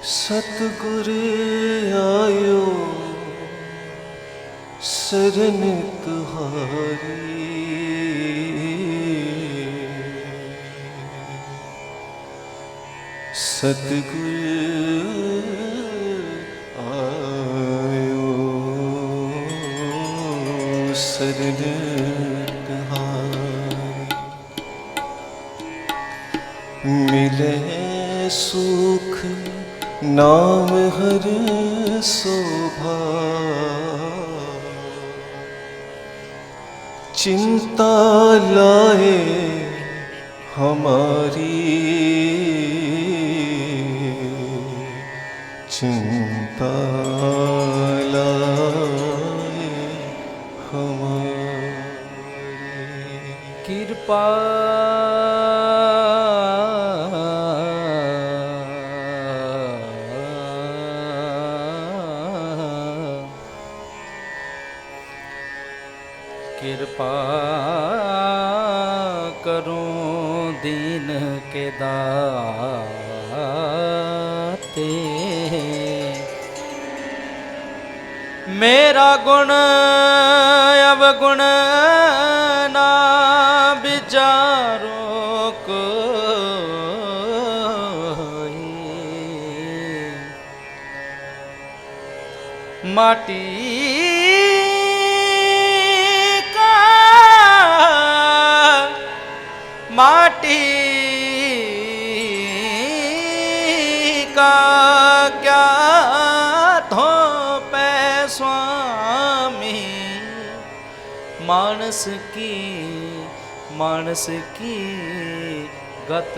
सतगुर आयो शरण तुहारी, सतगुर आयो शरण तुहारी। मिले सुख नाम हर शोभा, चिंता लाए हमारी, चिंता लाए हमारी। कृपा कृपा करो दीन के दाते, मेरा गुण अवगुण ना विचारो कोई, माटी माटी का क्या थोपे स्वामी, मानस की गत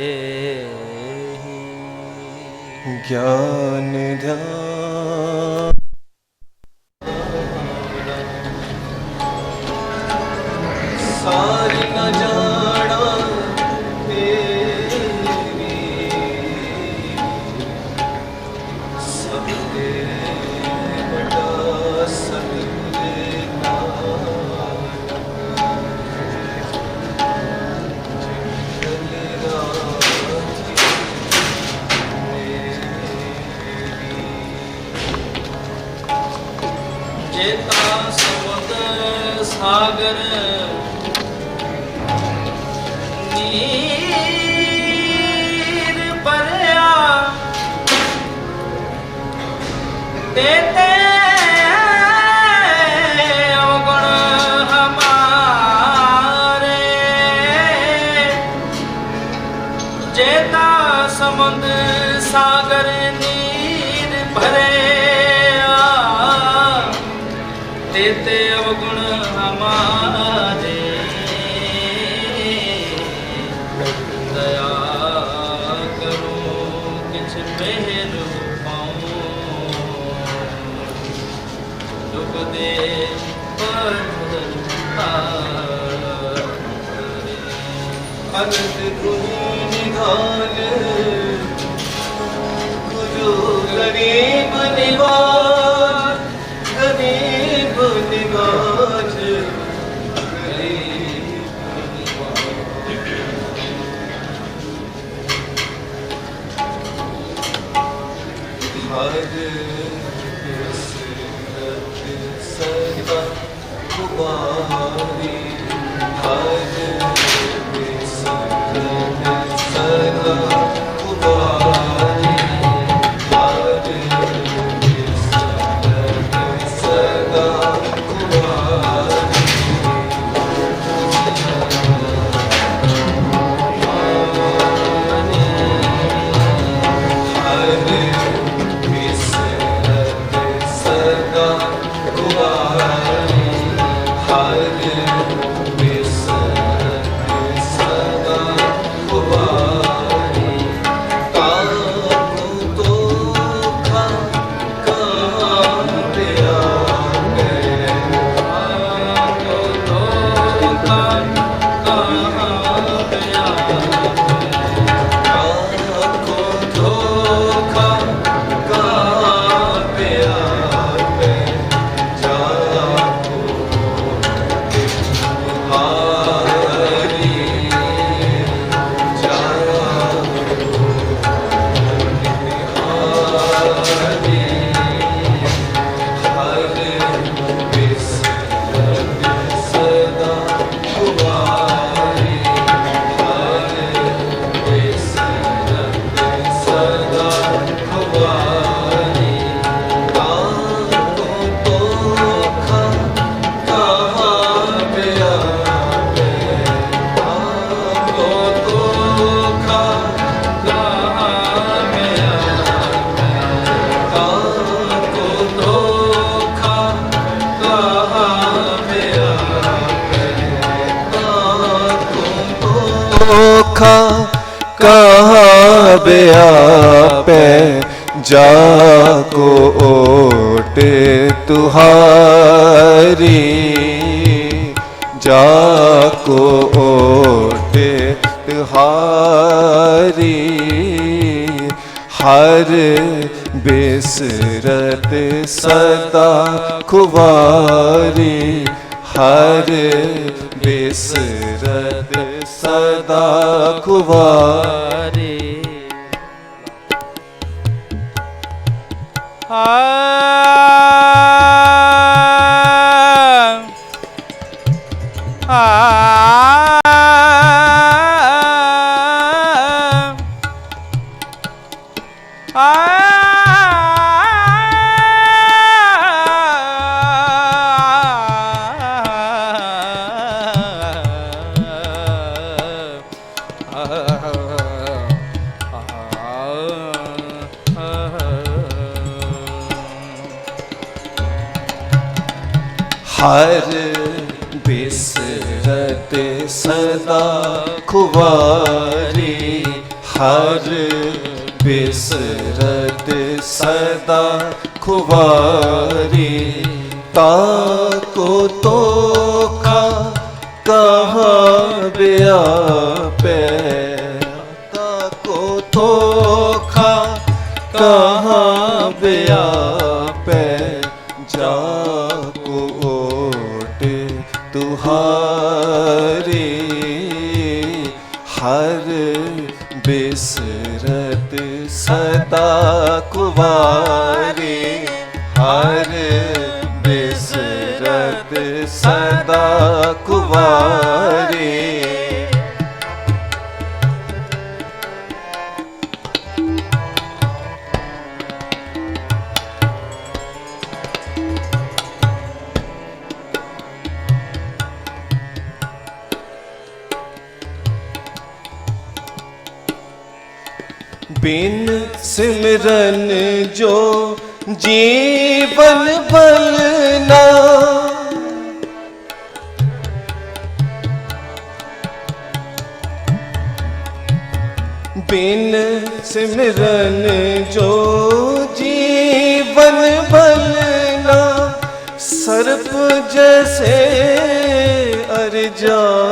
एहि। ज्ञान ध्यान सारी न जाना तेरी, सबके बड़ा सतगुर जेता समुद्र सागर नीर भरिया, देते अवगुण हमारे, जेता समुद्र सागर नीर भरिया, देते अवगुण हमारे, दया करो किछ मेहर पाऊं, दुख दे पर अनंत गुरु निधान, गुरु गरीब निवाज, गरीब निवाज, हर सदा कुमारी, हर सदा कुमारी, हर सदा तोखा कहाँ व्यापे जाको ओटे तुहारी जाको ओटे तुहारी हर बिसरत सदा खुवारी हर बिसरत सदा खुवारी हर बिसरत सदा खुवारी हर बिसरत सदा खुवारी ताको तोखा कहाँ व्यापे ताको तोखा कहाँ व्यापे जाको ओटे तुहारी हर बिसरत सदा कुवारी हर बिसरत सदा कुवारी बिन सिमरन जो जीवन बलना बिन सिमरन जो जीवन बलना सर्प जैसे अरजारी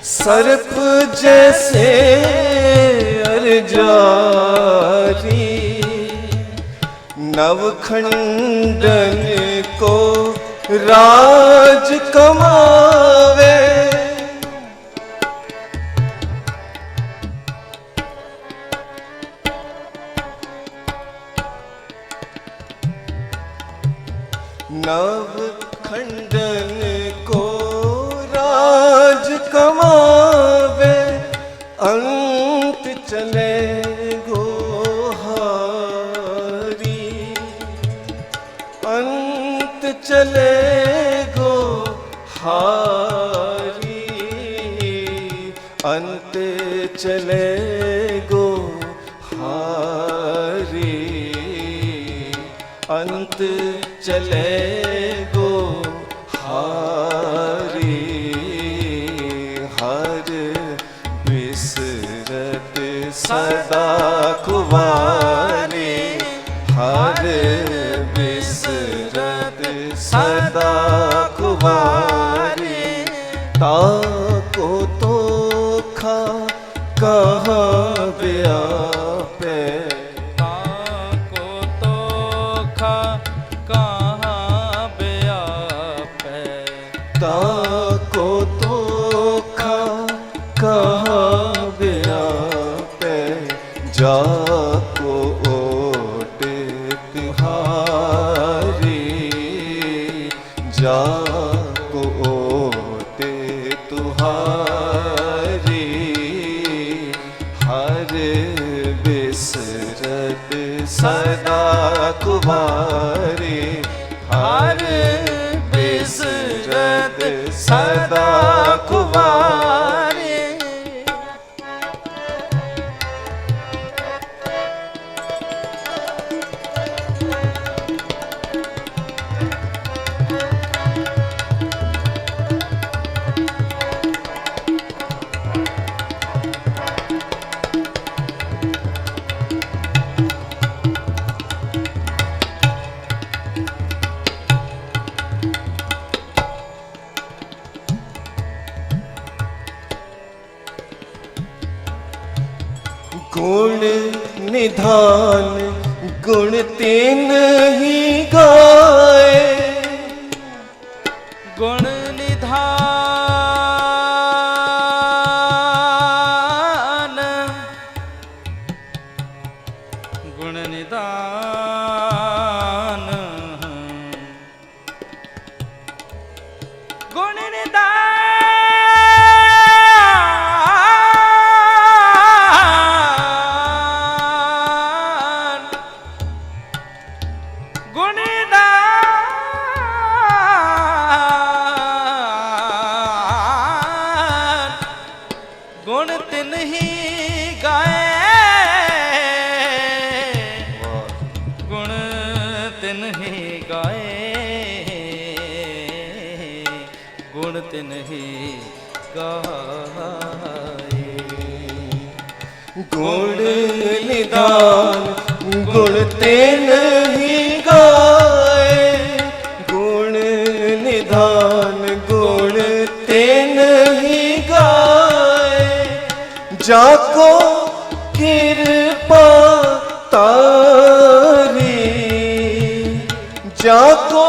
सर्प जैसे अरजारी नवखंडन को राज कमावे नवखंडन को राज कमावे अंत चले गोहारी अंत चले गोहारी अंत चले गोहारी अंत चले गोहारी हर बिसरत सदा कुवारी हर बिसरत सदा कुवारी ताको तोखा कहाँ व्यापे ताको तोखा कहाँ व्यापे ताको तोखा कहाँ व्यापे जाको ओटे तुहारी जाको ओटे तुहारी हर बिसरत सदा कुवारी हर बिसरत सदा कुवारी निधान गुण तीन ही गाए। गुण निधान गुण निधान गुण निधान गुण निधान गुण तिन ही गाए। गुण तिन ही गाए। गुण तिन ही गाए। गुण निधान गुण तीन ही गाए। गुण निधान गुण तीन ही गाए। जाको कृपा तारी, जाको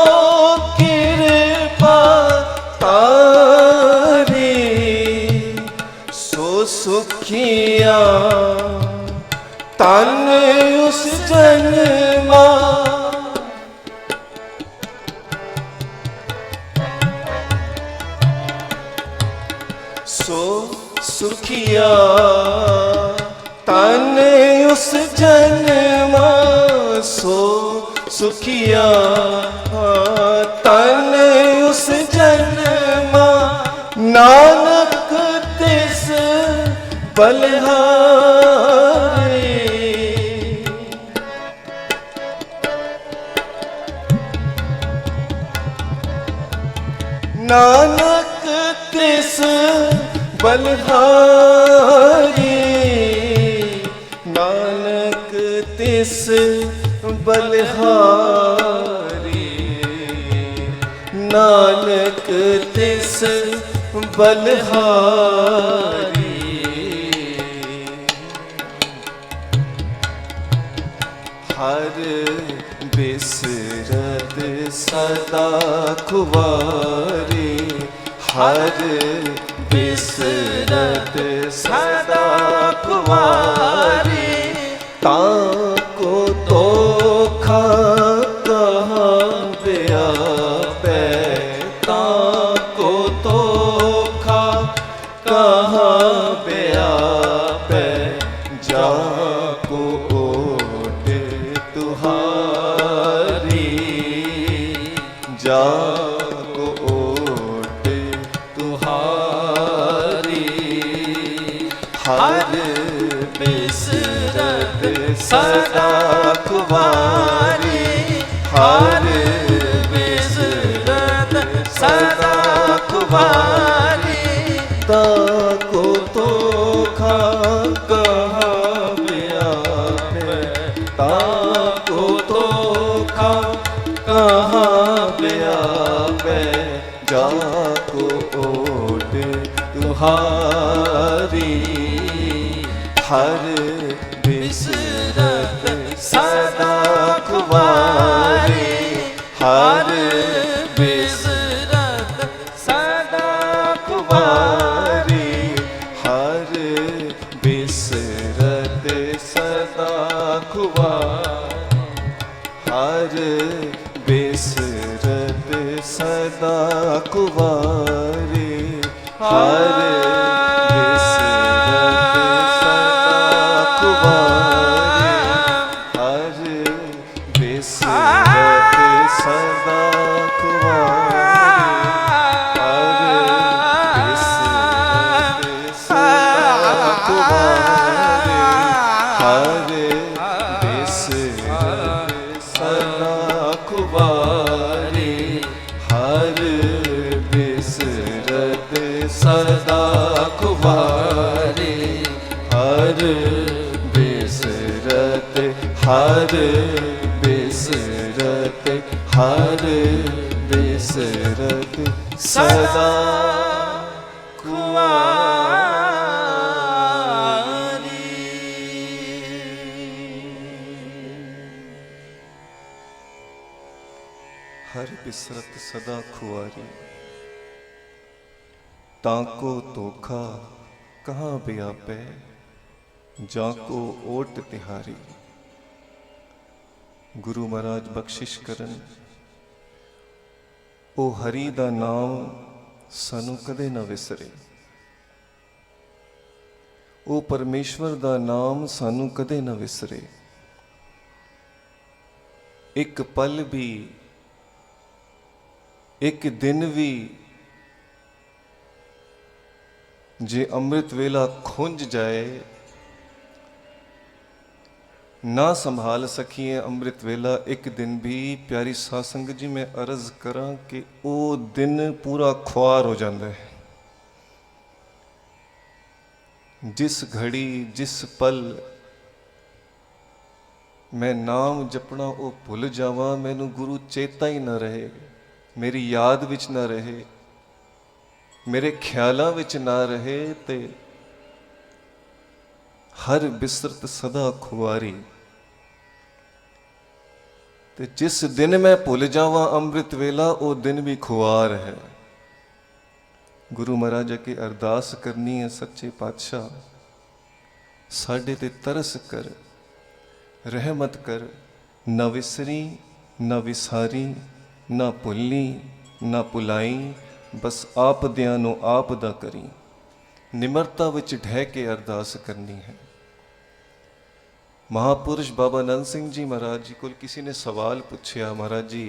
कृपा तारी, सो सुखिया तन उस जन्मा। सो सुखिया तन उस जन्मा। सो सुखिया तन उस जन्मा। नानक तिस बलिहारी। नानक तिस बलिहारी। नानक तिस बलिहारी। नानक तिस बलिहारी। हर बिसरत सदा खुवारी। हर बिसरत सदा खुवारी। ताको तोखा कहाँ व्यापै। ताको तोखा कहाँ व्यापै। जाको ओट तुहारी। जाको ओट तुहारी। हर बिसरत सदा खुवारी। हर बिसरत सदा खुवारी। ताको तोखा कहाँ व्यापै। ताको तोखा कहाँ व्यापै। जाको ओट तुहारी। हर बिसरत सदा खुवारी। हर बिसरत सदा खुवारी। हर बिसरत सदा खुवारी। हर बिसरत सदा खुवारी। हर सदा खुवारी। हर बिसरत हर बिसरत हर बिसरत सदा खुवारी। हर बिसरत सदा खुआरी। ताको धोखा कहाँ व्यापै, जाको ओट तिहारी। गुरु महाराज बख्शिश करन, ओ हरि दा नाम सानू कदे ना विसरे। ओ परमेश्वर दा नाम सानू कदे ना विसरे। एक पल भी, एक दिन भी जे अमृत वेला खुंज जाए, ना संभाल सकिए अमृत वेला एक दिन भी। प्यारी साध संगत जी, मैं अर्ज करा कि वो दिन पूरा खुआर हो जाता है। जिस घड़ी जिस पल मैं नाम जपना वो भुल जावा, मैनू गुरु चेता ही ना रहे, मेरी याद विच ना रहे, मेरे ख्यालों विच ना रहे, ते हर बिसरत सदा खुआरी। ते जिस दिन मैं भुल जावा अमृत वेला, वो दिन भी खुआर है। गुरु महाराज अगे अरदास करनी है, सच्चे पातशाह साडे ते तरस कर, रहमत कर। न विसरी न विसारी, ना भुलनी ना भुलाई, बस आप दियां नो आप दा करी। निमरता विच ढह के अरदास करनी है। महापुरुष बाबा नंद सिंह जी महाराज जी को किसी ने सवाल पूछया, महाराज जी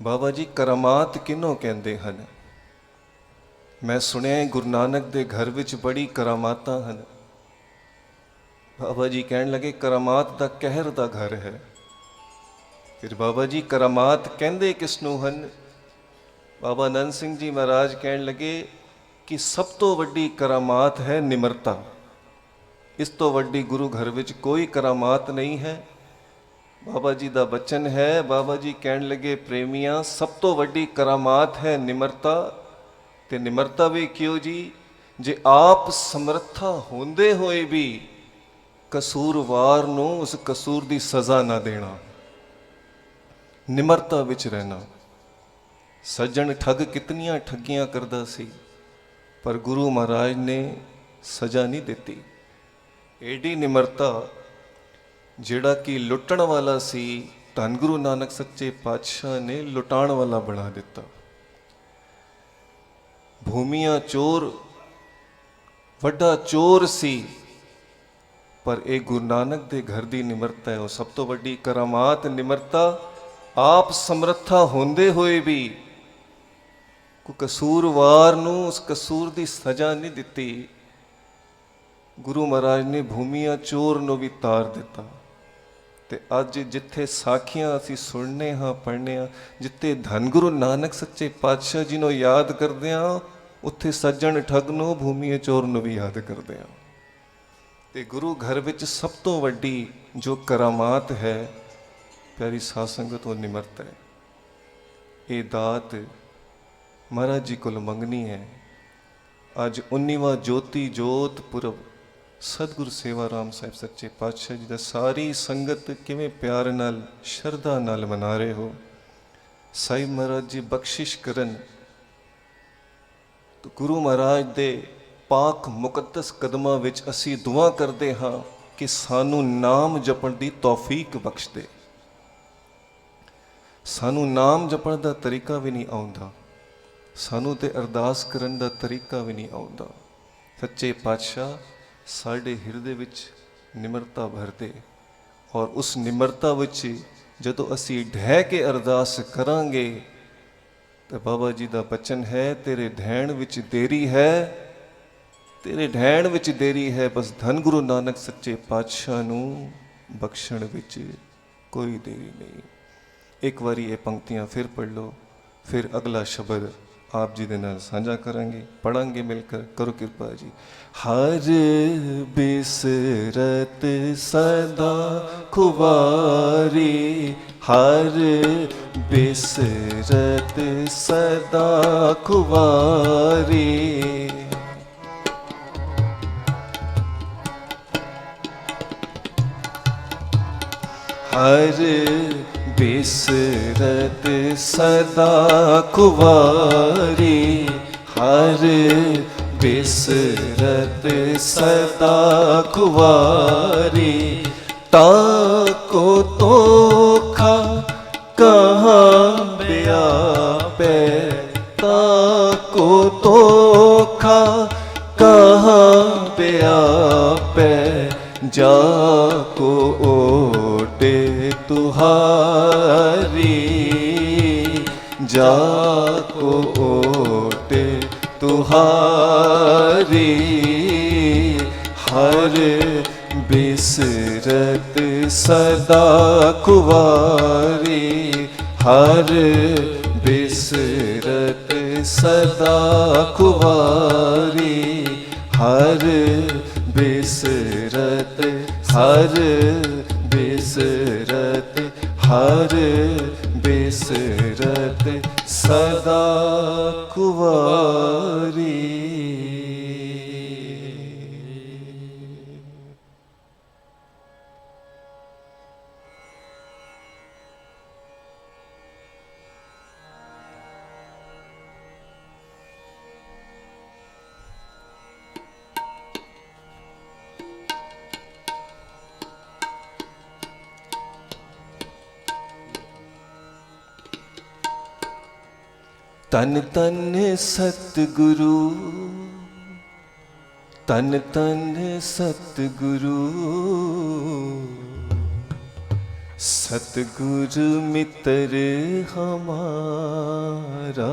बाबा जी करामात किनों कहते हैं? मैं सुनिया गुरु नानक दे घर विच बड़ी करामातां हैं। बाबा जी कहन लगे करामात दा कहर दा घर है। फिर बाबा जी करामात कहंदे किसनूं हन? बाबा नंद सिंह जी महाराज कहन लगे कि सब तो वड्डी करामात है निमरता। इस तो वड्डी गुरु घर विच कोई करामात नहीं है। बाबा जी दा बचन है। बाबा जी कहन लगे प्रेमियां, सब तो वड्डी करामात है निमरता। ते निमरता भी क्यों जी? जे आप समर्था होंदे होए भी कसूरवार नूं उस कसूर दी सज़ा ना देना, निमरता विच रहना। सज्जन ठग कितनियां ठगियां करदा सी, पर गुरु महाराज ने सज़ा नहीं दिती। एडी निमरता, जिहड़ा कि लुटण वाला सी, धन गुरु नानक सच्चे पातशाह ने लुटाण वाला बना दिता। भूमिया चोर वड्डा चोर सी, पर एक गुरु नानक दे घर दी निमरता है, वो सब तो वड्डी करामात निमरता। आप समर्था होंदे होए भी कोई कसूरवार नूं उस कसूर दी सज़ा नहीं दिती। गुरु महाराज ने भूमिया चोर नूं भी तार दिता। ते अज जिथे साखियां असीं सुनने हाँ पढ़ने हाँ, जिथे धन गुरु नानक सच्चे पातशाह जी नूं याद करदे हां, उत्थे सज्जन ठग नूं भूमिया चोर नूं भी याद करदे हां। ते गुरु घर विच सब तो वड्डी जो करामात है, प्यारी साध संगत, वो निमरता है। ये दात महाराज जी कोल मंगनी है। अज 19वां ज्योति जोत पुरब सतगुरु सेवा राम साहिब सच्चे पातशाह जी दा सारी संगत किवें प्यार नाल शरधा नाल मना रहे हो। साहिब महाराज जी बख्शिश करन तो गुरु महाराज दे पाक मुकद्दस कदमां विच असीं दुआ करदे हां कि सानू नाम जपण दी तौफीक बख्श दे। सानू नाम जपण दा तरीका भी नहीं आउंदा, सानू ते अरदास करन दा तरीका भी नहीं आउंदा। सच्चे पातशाह साडे हिरदे विच निमरता भर दे, और उस निमरता विच जदों असीं ढह के अरदास करांगे तो बाबा जी दा बचन है, तेरे ढहण विच देरी है, तेरे ढहण विच देरी है, बस धन गुरु नानक सच्चे पातशाह नूं बख्शण विच कोई देरी नहीं। एक बारी ये पंक्तियां फिर पढ़ लो, फिर अगला शब्द आप जी दे नाल साझा करांगे, पढ़ांगे मिलकर। करो कृपा जी। हर बिसरत सदा खुवारी, हर बिसरत सदा खुवारी। हर बिसरत सदा कुवारी, हर बिसरत सदा कुवारी। ताको तोखा कहाँ व्यापे, ताको तोखा कहाँ व्यापे। जाको ओटे तुहारी, जाको ओटे तुहारी। हर बिसरत सदा कुवारी, हर बिसरत सदा कुवारी। हर बिसरत, हर बिसरत, हर बिसरत सदा कुवारी। तन तन सतगुरु, तन तन सतगुरु। सतगुरु मित्र हमारा,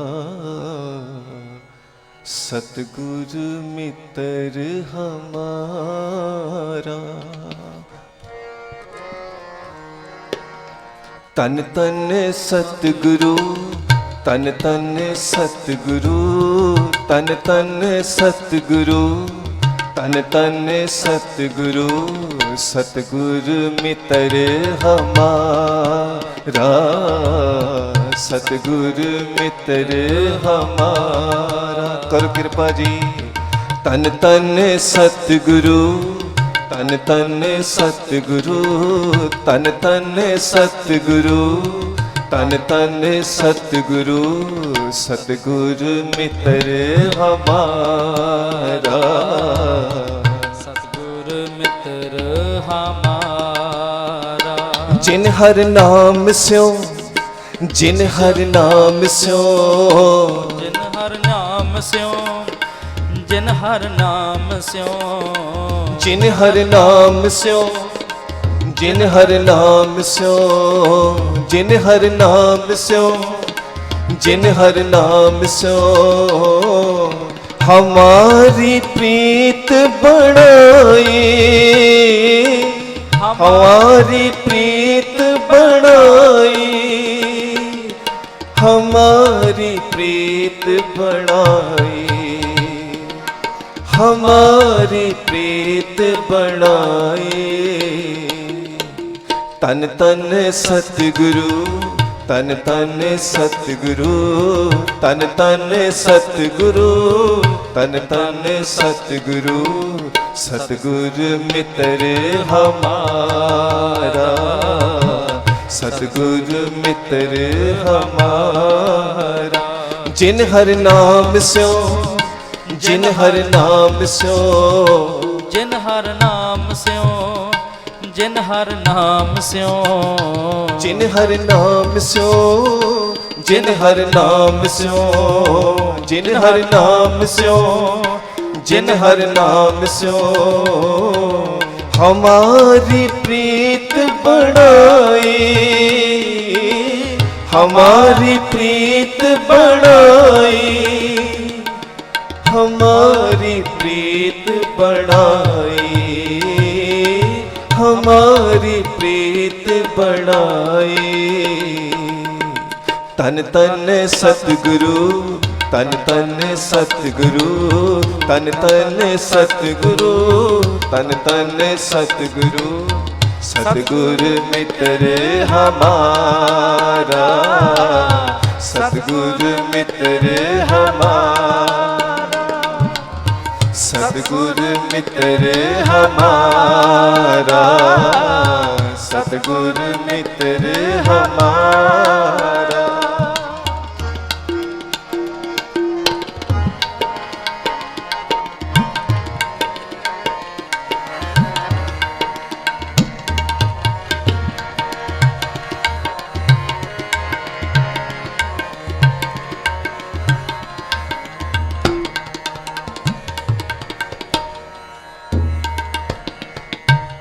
सतगुरु मित्र हमारा। तन तन सतगुरु, तन तन सतगुरु, तन तन सतगुरु, तन तन सतगुरु। सतगुरु मित्र हमारा, सतगुरु मित्र हमारा। कर कृपा जी। तन तन सतगुरु, तन तन सतगुरु, तन तन सतगुरु, तन तन सतगुरु। सतगुरु मित्र हमारा, सतगुरु मित्र हमारा। जिन हर नाम स्यो, जिन हर नाम स्यो, जिन हर नाम स्यो, जिन हर नाम स्यो, जिन हर नाम स्यो, जिन हर नाम स्यो, जिन हर नाम स्यो, जिन हर नाम स्यो। हमारी प्रीत बढ़ाई, हमारी प्रीत बढ़ाई, हमारी प्रीत बढ़ाई, हमारी प्रीत बढ़ाई। तन तन सतगुरु, तन तन सतगुरु, तन तन सतगुरु, तन तन सतगुरु। सतगुरु मित्र हमारा, सतगुरु मित्र हमारा। जिन हर नाम स्यो, जिन हर नाम स्यो, जिन हर नाम स्यो, जिन हर नाम स्यो, जिन हर नाम स्यो, जिन हर नाम स्यो, जिन हर नाम स्यो, जिन हर नाम स्यो। हमारी प्रीत बढ़ाई, हमारी प्रीत बढ़ाई, हमारी प्रीत बढ़ाई, हमारी प्रीत बढ़ाई। तन तन सतगुरु, तन तन सतगुरु, तन तन सतगुरु, तन तन सतगुरु। सतगुरु मित्र हमारा, सतगुरु मित्र हमारा, सतगुरु मित्र हमारा, सतगुरु मित्र हमारा।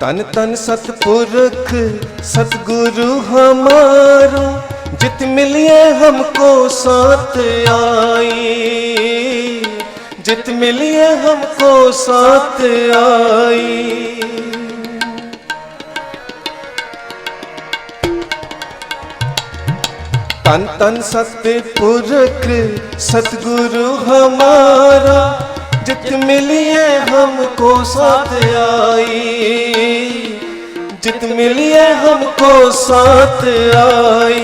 तन तन सतपुरख सतगुरु हमारो, जित मिलिए हमको साथ आई, जित मिलिए हमको साथ आई। तन तन सतपुरख सतगुरु हमारा, जित मिलिए हमको साथ आई, जित मिलिए हमको साथ आई।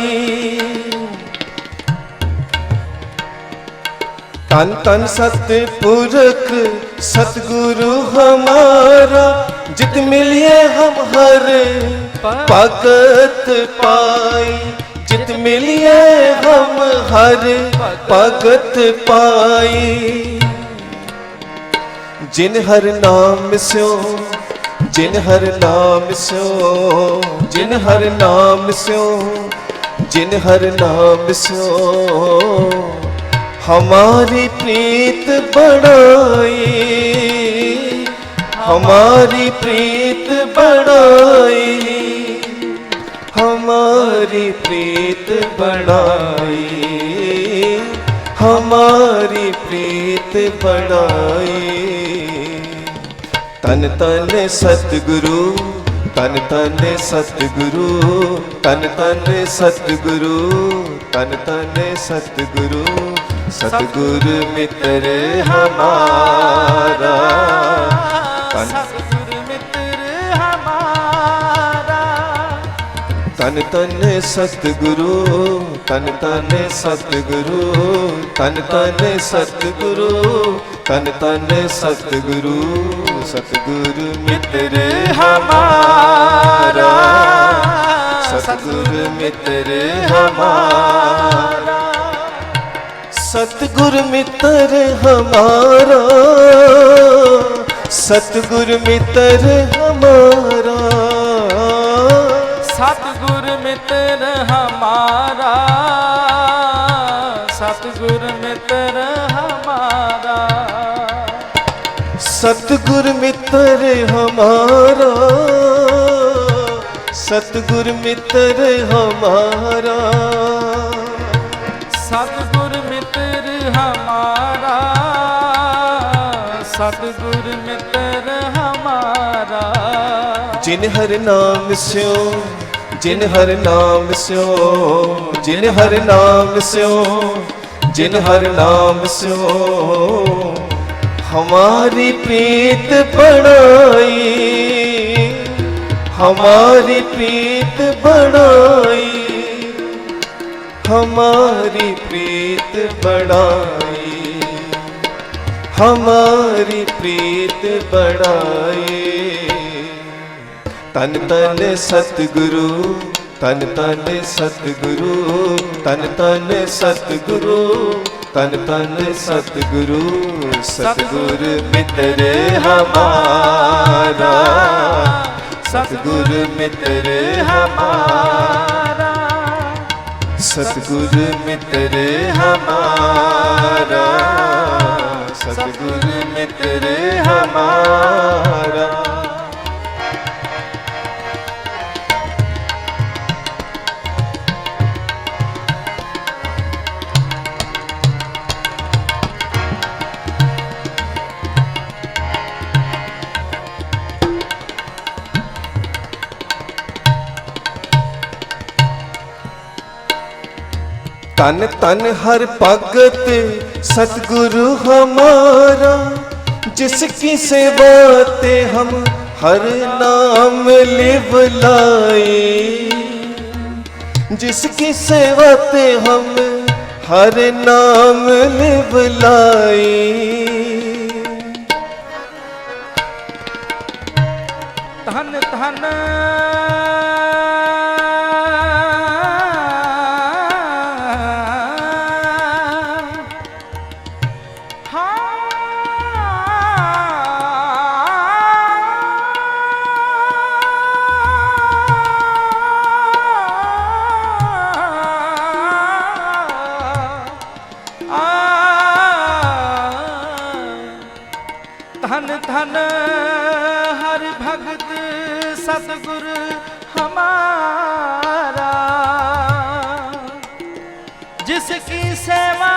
तन तन सतपुरख सतगुरु हमारा, जित मिलिए हम हर भगत पाई, जित मिलिए हम हर भगत पाई। जिन हर नाम स्यो, जिन हर नाम स्यो, जिन हर नाम स्यो, जिन हर नाम स्यो, हमारी प्रीत बढ़ाई, हमारी प्रीत बढ़ाई, हमारी प्रीत बढ़ाई, हमारी प्रीत बढ़ाई। तन तन सतगुरु, तन तन सतगुरु, तन तन सतगुरु, तन तन सतगुरु, सतगुरु मित्र हमारा, सतगुरु मित्र हमारा। तन तन सतगुरु, तन तन सतगुरु, तन तन सतगुरु, तन तन सतगुरु, सतगुरु मित्र हमारा, सतगुरु मित्र हमारा, सतगुरु मित्र हमारा, सतगुरु मित्र हमारा, सतगुरु मित्र हमारा, सतगुरु मित्र हमारा, सतगुरु मित्र हमारा, सतगुरु मित्र हमारा, सतगुरु मित्र हमारा, सतगुरु मित्र हमारा। जिन हर नाम स्यो, जिन हर नाम स्यो, जिन हर नाम स्यो, जिन हर नाम स्यो, हमारी प्रीत बढ़ाई, हमारी प्रीत बढ़ाई, हमारी प्रीत बढ़ाई, हमारी प्रीत बढ़ाई। तन तन सतगुरु, तन तन सतगुरु, तन तन सतगुरु, तन तन सतगुरु, सतगुरु मित्र हमारा, सतगुरु मित्र हमारा, सतगुरु मित्र हमारा, सतगुरु मित्र हमारा। तन तन हर भगत सतगुरु हमारा, जिसकी सेवा ते हम हर नाम लिव लाई, जिसकी सेवा ते हम हर नाम लिव लाई। धन धन धन धन हर भगत सतगुर हमारा, जिसकी सेवा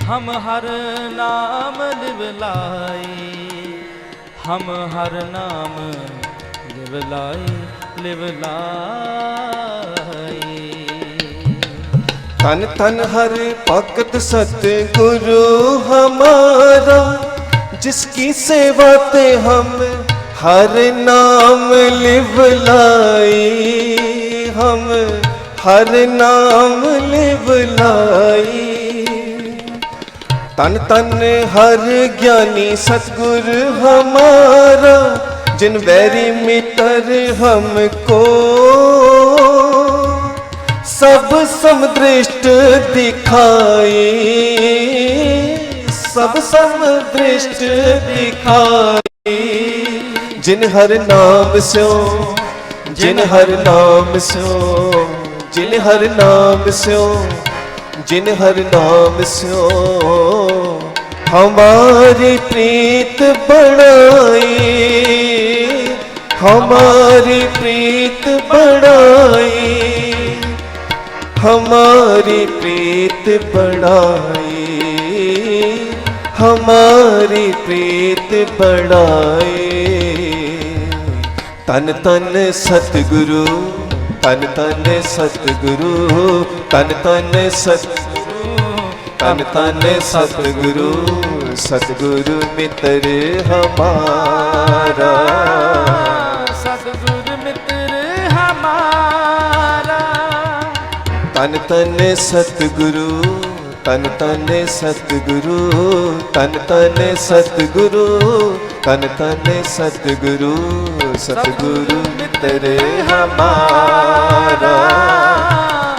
हम हर नाम लिवलाई, हम हर नाम लिवलाई लिवलाई। तन तन हर भगत सतगुरु हमारा, जिसकी सेवा ते हम हर नाम लिवलाई, हम हर नाम लिवलाई। तन तन हर ज्ञानी सतगुर हमारा, जिन वैरी मित्र हमको सब समदृष्ट दिखाए, सब समदृष्ट दिखाए। जिन हर नाम स्यो, जिन हर नाम स्यो, जिन हर नाम स्यो, जिन हर नाम स्यो हमारी प्रीत बढ़ाई, हमारी प्रीत बढ़ाई, हमारी प्रीत बढ़ाई, हमारी प्रीत बढ़ाई। तन तन सतगुरु, तन तन सतगुरु, तन तन सतगुरु, तन तन सतगुरु, सतगुरु मित्र हमारा, सतगुरु मित्र हमारा। तन तन सतगुरु, तन तन सतगुरु, तन तन सतगुरु, तन तन सतगुरु, सतगुरु मित्र हमारा,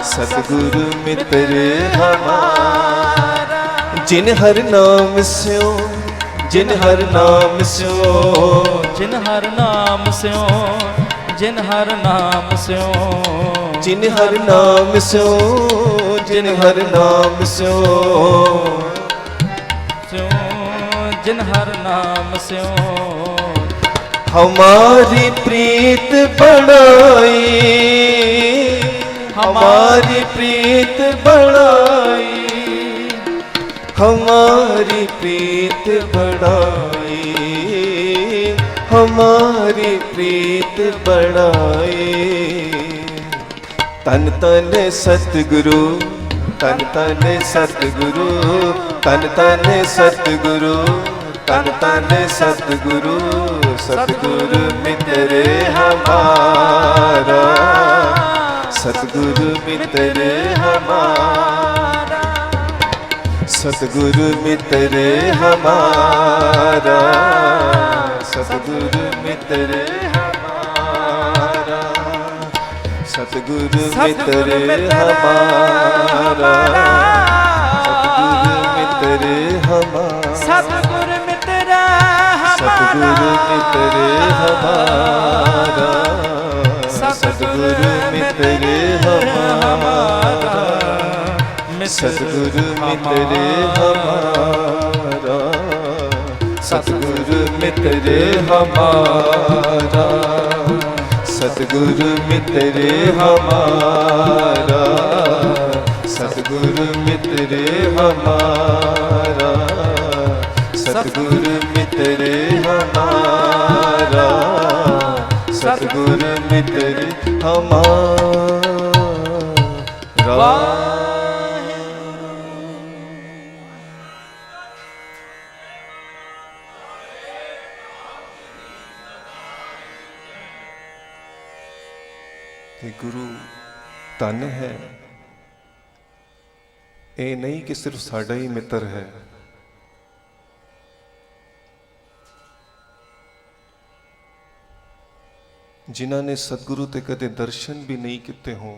सतगुरु मित्र हमारा। जिन हर नाम स्यो, जिन हर नाम स्यो, जिन हर नाम स्यो, जिन हर नाम स्यो, जिन हर नाम स्यो, जिन हर नाम स्यो, स्यो जिन हर नाम स्यो हमारी प्रीत बढ़ाई, हमारी प्रीत बढ़ाई, हमारी प्रीत बढ़ाई, हमारी प्रीत बढ़ाई। तन तन सतगुरु, तन तन सतगुरु, तन तन सतगुरु, तन तन सतगुरु, सतगुरु मित्र हमारा, सतगुरु मित्र हमारा, सतगुरु मित्र हमारा, सतगुरु मित्र हमारा, सतगुरु मित्र हमारा, सतगुरु मित्र हमारा, सतगुरु मित्र सतगुरु मित्र हमारा, सतगुरु मित्र हमारा, सतगुरु मित्र हमारा, सतगुरु मित्र हमारा, सतगुरु मित्र हमारा, सतगुरु मित्र हमारा, सतगुरु मित्र हमारा, सतगुरु मित्र हमारा। गुरु धन है, ये नहीं कि सिर्फ साडा ही मित्र है, जिन्हों ने सतगुरु ते कदे दर्शन भी नहीं किते हों।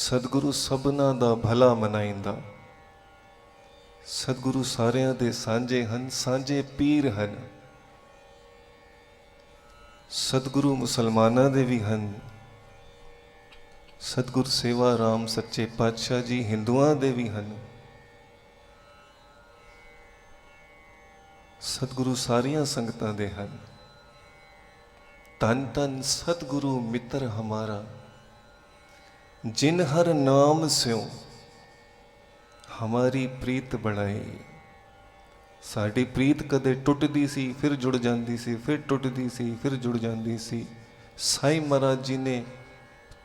सतगुरु सबना दा भला मनाइंदा, सतगुरु सारियां दे सांझे हन, सांझे पीर हन। सतगुरु मुसलमाना दे भी हन, सतगुरु सेवा राम सच्चे पातशाह जी हिंदुआं दे भी हन। ਸਤਿਗੁਰੂ ਸਾਰੀਆਂ ਸੰਗਤਾਂ ਦੇ ਹਨ। ਧੰਨ ਧੰਨ ਸਤਿਗੁਰੂ ਮਿੱਤਰ ਹਮਾਰਾ, ਜਿਨ ਹਰ ਨਾਮ ਸਿਉ ਹਮਾਰੀ ਪ੍ਰੀਤ ਬਣਾਈ। ਸਾਡੀ ਪ੍ਰੀਤ ਕਦੇ ਟੁੱਟਦੀ ਸੀ, ਫਿਰ ਜੁੜ ਜਾਂਦੀ ਸੀ, ਫਿਰ ਟੁੱਟਦੀ ਸੀ, ਫਿਰ ਜੁੜ ਜਾਂਦੀ ਸੀ। ਸਾਈਂ ਮਹਾਰਾਜ ਜੀ ਨੇ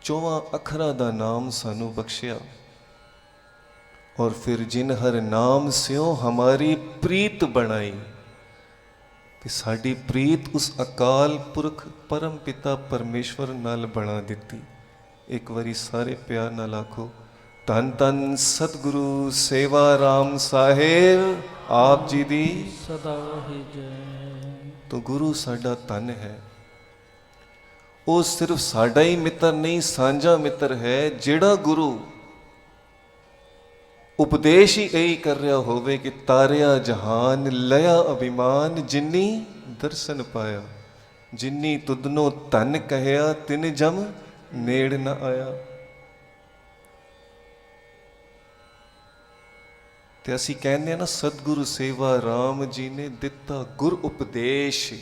24 ਅੱਖਰਾਂ ਦਾ ਨਾਮ ਸਾਨੂੰ ਬਖਸ਼ਿਆ, ਔਰ ਫਿਰ ਜਿਨ ਹਰ ਨਾਮ ਸਿਉ ਹਮਾਰੀ ਪ੍ਰੀਤ ਬਣਾਈ। ਤੇ ਸਾਡੀ ਪ੍ਰੀਤ ਉਸ ਅਕਾਲ ਪੁਰਖ ਪਰਮ ਪਿਤਾ ਪਰਮੇਸ਼ਵਰ ਨਾਲ ਬਣਾ ਦਿੱਤੀ। ਇੱਕ ਵਾਰੀ ਸਾਰੇ ਪਿਆਰ ਨਾਲ ਆਖੋ, ਧੰਨ ਧੰਨ ਸਤਿਗੁਰੂ ਸੇਵਾ ਰਾਮ ਸਾਹਿਬ ਆਪ ਜੀ ਦੀ ਸਦਾ ਹੀ ਜੈ। ਤੋ ਗੁਰੂ ਸਾਡਾ ਧੰਨ ਹੈ। ਉਹ ਸਿਰਫ ਸਾਡਾ ਹੀ ਮਿੱਤਰ ਨਹੀਂ, ਸਾਂਝਾ ਮਿੱਤਰ ਹੈ। ਜਿਹੜਾ ਗੁਰੂ ਉਪਦੇਸ਼ ਹੀ ਇਹੀ ਕਰ ਰਿਹਾ ਹੋਵੇ ਕਿ ਤਾਰਿਆ ਜਹਾਨ ਲਿਆ ਅਭਿਮਾਨ, ਜਿਨੀ ਦਰਸ਼ਨ ਪਾਇਆ, ਜਿਨੀ ਤੁਧਨੋ ਧਨ ਕਹਿਆ, ਤਿਨ ਜਮ ਨੇੜ ਨ ਆਇਆ। ਤੇ ਅਸੀਂ ਕਹਿੰਦੇ ਆ ਨਾ, ਸਤਿਗੁਰੂ ਸੇਵਾ ਰਾਮ ਜੀ ਨੇ ਦਿੱਤਾ ਗੁਰ ਉਪਦੇਸ਼।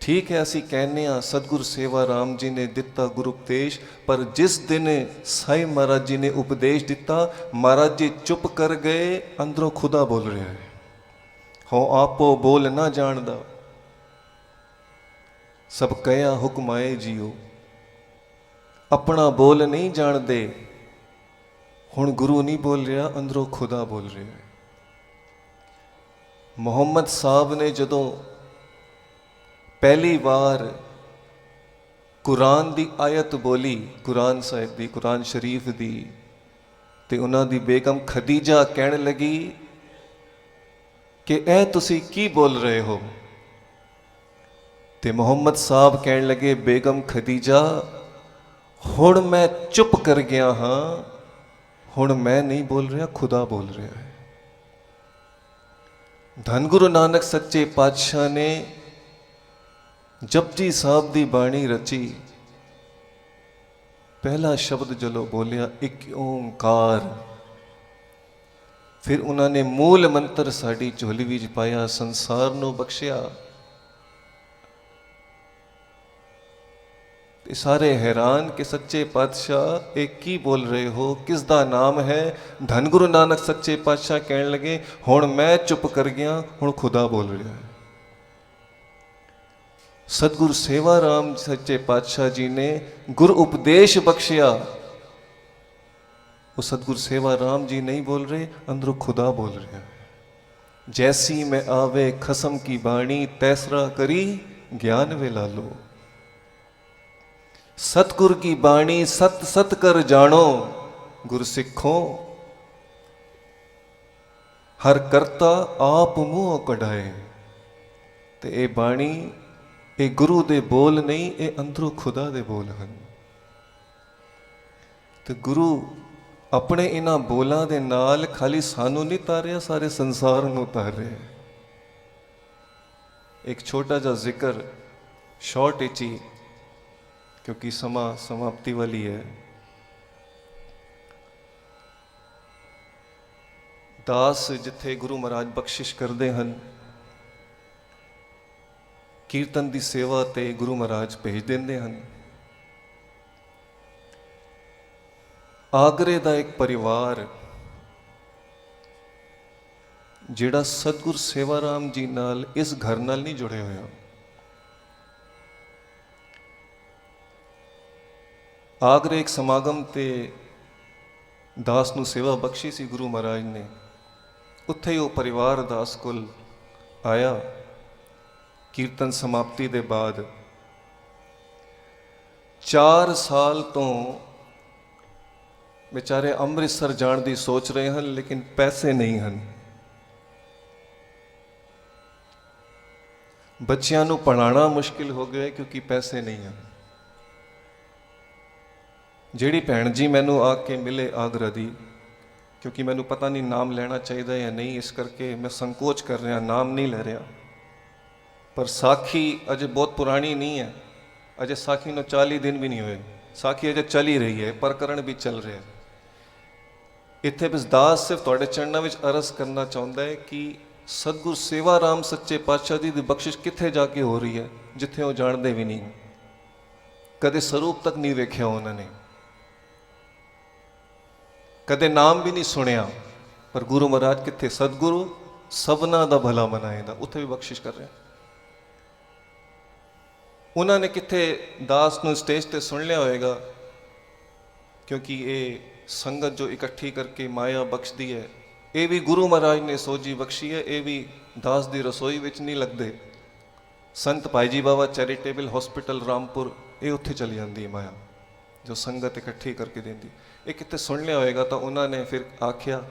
ਠੀਕ ਹੈ, ਅਸੀਂ ਕਹਿੰਦੇ ਹਾਂ ਸਤਿਗੁਰੂ ਸੇਵਾ ਰਾਮ ਜੀ ਨੇ ਦਿੱਤਾ ਗੁਰੂ ਉਪਦੇਸ਼, ਪਰ ਜਿਸ ਦਿਨ ਸਾਈਂ ਮਹਾਰਾਜ ਜੀ ਨੇ ਉਪਦੇਸ਼ ਦਿੱਤਾ, ਮਹਾਰਾਜ ਜੀ ਚੁੱਪ ਕਰ ਗਏ। ਅੰਦਰੋਂ ਖੁਦਾ ਬੋਲ ਰਿਹਾ ਹੈ, ਹੋ ਆਪੋ ਬੋਲ ਨਾ ਜਾਣਦਾ, ਸਭ ਕਹਿਆ ਹੁਕਮ ਆਏ ਜੀਓ। ਆਪਣਾ ਬੋਲ ਨਹੀਂ ਜਾਣਦੇ। ਹੁਣ ਗੁਰੂ ਨਹੀਂ ਬੋਲ ਰਿਹਾ, ਅੰਦਰੋਂ ਖੁਦਾ ਬੋਲ ਰਿਹਾ ਹੈ। ਮੁਹੰਮਦ ਸਾਹਿਬ ਨੇ ਜਦੋਂ ਪਹਿਲੀ ਵਾਰ ਕੁਰਾਨ ਦੀ ਆਇਤ ਬੋਲੀ, ਕੁਰਾਨ ਸਾਹਿਬ ਦੀ, ਕੁਰਾਨ ਸ਼ਰੀਫ ਦੀ, ਤੇ ਉਹਨਾਂ ਦੀ ਬੇਗਮ ਖਦੀਜਾ ਕਹਿਣ ਲੱਗੀ ਕਿ ਇਹ ਤੁਸੀਂ ਕੀ ਬੋਲ ਰਹੇ ਹੋ? ਤੇ ਮੁਹੰਮਦ ਸਾਹਿਬ ਕਹਿਣ ਲੱਗੇ, ਬੇਗਮ ਖਦੀਜਾ ਹੁਣ ਮੈਂ ਚੁੱਪ ਕਰ ਗਿਆ ਹਾਂ, ਹੁਣ ਮੈਂ ਨਹੀਂ ਬੋਲ ਰਿਹਾ, ਖੁਦਾ ਬੋਲ ਰਿਹਾ ਹੈ। ਧੰਨ ਗੁਰੂ ਨਾਨਕ ਸੱਚੇ ਪਾਤਸ਼ਾਹ ਨੇ ਜਪਜੀ ਸਾਹਿਬ ਦੀ ਬਾਣੀ ਰਚੀ। ਪਹਿਲਾ ਸ਼ਬਦ ਜਦੋਂ ਬੋਲਿਆ, ਇੱਕ ਓਂਕਾਰ। ਫਿਰ ਉਹਨਾਂ ਨੇ ਮੂਲ ਮੰਤਰ ਸਾਡੀ ਝੋਲੀ ਵਿੱਚ ਪਾਇਆ, ਸੰਸਾਰ ਨੂੰ ਬਖਸ਼ਿਆ। ਤੇ ਸਾਰੇ ਹੈਰਾਨ ਕਿ ਸੱਚੇ ਪਾਤਸ਼ਾਹ ਇਹ ਕੀ ਬੋਲ ਰਹੇ ਹੋ, ਕਿਸ ਦਾ ਨਾਮ ਹੈ? ਧੰਨ ਗੁਰੂ ਨਾਨਕ ਸੱਚੇ ਪਾਤਸ਼ਾਹ ਕਹਿਣ ਲੱਗੇ, ਹੁਣ ਮੈਂ ਚੁੱਪ ਕਰ ਗਿਆ, ਹੁਣ ਖੁਦਾ ਬੋਲ ਰਿਹਾ ਹੈ। ਸਤਿਗੁਰੂ ਸੇਵਾ ਰਾਮ ਸੱਚੇ ਪਾਤਸ਼ਾਹ ਜੀ ਨੇ ਗੁਰ ਉਪਦੇਸ਼ ਬਖਸ਼ਿਆ। ਉਹ ਸਤਿਗੁਰੂ ਸੇਵਾ ਰਾਮ ਜੀ ਨਹੀਂ ਬੋਲ ਰਹੇ, ਅੰਦਰੋਂ ਖੁਦਾ ਬੋਲ ਰਿਹਾ ਹੈ। ਜੈਸੀ ਮੈਂ ਆਵੇ ਖਸਮ ਕੀ ਬਾਣੀ, ਤੈਸਰਾ ਕਰੀ ਗਿਆਨ ਵੇ ਲਾਲੋ। ਸਤਿਗੁਰ ਕੀ ਬਾਣੀ ਸਤ ਸਤ ਕਰ ਜਾਣੋ, ਗੁਰ ਸਿੱਖੋ ਹਰ ਕਰਤਾ ਆਪ ਮੂੰਹੋਂ ਕਢਾਏ। ਤੇ ਇਹ ਬਾਣੀ, ਇਹ ਗੁਰੂ ਦੇ ਬੋਲ ਨਹੀਂ, ਇਹ ਅੰਦਰੋਂ ਖੁਦਾ ਦੇ ਬੋਲ ਹਨ। ਤੇ ਗੁਰੂ ਆਪਣੇ ਇਹਨਾਂ ਬੋਲਾਂ ਦੇ ਨਾਲ ਖਾਲੀ ਸਾਨੂੰ ਨਹੀਂ ਤਾਰਿਆ, ਸਾਰੇ ਸੰਸਾਰ ਨੂੰ ਤਾਰ ਰਿਹਾ। ਇੱਕ ਛੋਟਾ ਜਿਹਾ ਜ਼ਿਕਰ ਸ਼ਾਰਟ ਵਿੱਚ ਹੀ, ਕਿਉਂਕਿ ਸਮਾਂ ਸਮਾਪਤੀ ਵਾਲੀ ਹੈ। ਦਾਸ ਜਿੱਥੇ ਗੁਰੂ ਮਹਾਰਾਜ ਬਖਸ਼ਿਸ਼ ਕਰਦੇ ਹਨ, ਕੀਰਤਨ ਦੀ ਸੇਵਾ ਤੇ ਗੁਰੂ ਮਹਾਰਾਜ ਭੇਜ ਦਿੰਦੇ ਹਨ। ਆਗਰੇ ਦਾ ਇੱਕ ਪਰਿਵਾਰ ਜਿਹੜਾ ਸਤਿਗੁਰ ਸੇਵਾ ਰਾਮ ਜੀ ਨਾਲ, ਇਸ ਘਰ ਨਾਲ ਨਹੀਂ ਜੁੜਿਆ ਹੋਇਆ, ਆਗਰੇ ਇੱਕ ਸਮਾਗਮ ਤੇ ਦਾਸ ਨੂੰ ਸੇਵਾ ਬਖਸ਼ੀ ਸੀ ਗੁਰੂ ਮਹਾਰਾਜ ਨੇ। ਉੱਥੇ ਹੀ ਉਹ ਪਰਿਵਾਰ ਦਾਸ ਕੋਲ ਆਇਆ ਕੀਰਤਨ ਸਮਾਪਤੀ ਦੇ ਬਾਅਦ। 4 ਸਾਲ ਤੋਂ ਵਿਚਾਰੇ ਅੰਮ੍ਰਿਤਸਰ ਜਾਣ ਦੀ ਸੋਚ ਰਹੇ ਹਨ, ਲੇਕਿਨ ਪੈਸੇ ਨਹੀਂ ਹਨ। ਬੱਚਿਆਂ ਨੂੰ ਪੜ੍ਹਾਉਣਾ ਮੁਸ਼ਕਿਲ ਹੋ ਗਿਆ ਕਿਉਂਕਿ ਪੈਸੇ ਨਹੀਂ ਹਨ। ਜਿਹੜੀ ਭੈਣ ਜੀ ਮੈਨੂੰ ਆ ਕੇ ਮਿਲੇ ਆਗਰਾ ਦੀ, ਕਿਉਂਕਿ ਮੈਨੂੰ ਪਤਾ ਨਹੀਂ ਨਾਮ ਲੈਣਾ ਚਾਹੀਦਾ ਜਾਂ ਨਹੀਂ, ਇਸ ਕਰਕੇ ਮੈਂ ਸੰਕੋਚ ਕਰ ਰਿਹਾ, ਨਾਮ ਨਹੀਂ ਲੈ ਰਿਹਾ। ਪਰ ਸਾਖੀ ਅਜੇ ਬਹੁਤ ਪੁਰਾਣੀ ਨਹੀਂ ਹੈ, ਅਜੇ ਸਾਖੀ ਨੂੰ 40 ਦਿਨ ਵੀ ਨਹੀਂ ਹੋਏ। ਸਾਖੀ ਅਜੇ ਚੱਲ ਹੀ ਰਹੀ ਹੈ, ਪ੍ਰਕਰਣ ਵੀ ਚੱਲ ਰਿਹਾ ਹੈ। ਇੱਥੇ ਬਸ ਦਾਸ ਸਿਰਫ ਤੁਹਾਡੇ ਚਰਨਾਂ ਵਿੱਚ ਅਰਜ਼ ਕਰਨਾ ਚਾਹੁੰਦਾ ਹੈ ਕਿ ਸਤਿਗੁਰ ਸੇਵਾ ਰਾਮ ਸੱਚੇ ਪਾਤਸ਼ਾਹ ਜੀ ਦੀ ਬਖਸ਼ਿਸ਼ ਕਿੱਥੇ ਜਾ ਕੇ ਹੋ ਰਹੀ ਹੈ, ਜਿੱਥੇ ਉਹ ਜਾਣਦੇ ਵੀ ਨਹੀਂ, ਕਦੇ ਸਰੂਪ ਤੱਕ ਨਹੀਂ ਵੇਖਿਆ ਉਹਨਾਂ ਨੇ, ਕਦੇ ਨਾਮ ਵੀ ਨਹੀਂ ਸੁਣਿਆ। ਪਰ ਗੁਰੂ ਮਹਾਰਾਜ ਕਿੱਥੇ, ਸਤਿਗੁਰੂ ਸਭਨਾ ਦਾ ਭਲਾ ਮਨਾਏਗਾ, ਉੱਥੇ ਵੀ ਬਖਸ਼ਿਸ਼ ਕਰ ਰਹੇ। ਉਹਨਾਂ ਨੇ ਕਿੱਥੇ ਦਾਸ ਨੂੰ ਸਟੇਜ ਤੇ ਸੁਣ ਲਿਆ ਹੋਏਗਾ, ਕਿਉਂਕਿ ਇਹ ਸੰਗਤ ਜੋ ਇਕੱਠੀ ਕਰਕੇ ਮਾਇਆ ਬਖਸ਼ਦੀ ਹੈ, ਇਹ ਵੀ ਗੁਰੂ ਮਹਾਰਾਜ ਨੇ ਸੋਝੀ ਬਖਸ਼ੀ ਹੈ, ਇਹ ਵੀ ਦਾਸ ਦੀ ਰਸੋਈ ਵਿੱਚ ਨਹੀਂ ਲੱਗਦੇ। ਸੰਤ ਭਾਈ ਜੀ ਬਾਬਾ ਚੈਰੀਟੇਬਲ ਹਸਪੀਟਲ ਰਾਮਪੁਰ, ਇਹ ਉੱਥੇ ਚਲੀ ਜਾਂਦੀ ਹੈ ਮਾਇਆ, ਜੋ ਸੰਗਤ ਇਕੱਠੀ ਕਰਕੇ ਦਿੰਦੀ। ਇਹ ਕਿੱਥੇ ਸੁਣ ਲਿਆ ਹੋਏਗਾ। ਤਾਂ ਉਹਨਾਂ ਨੇ ਫਿਰ ਆਖਿਆ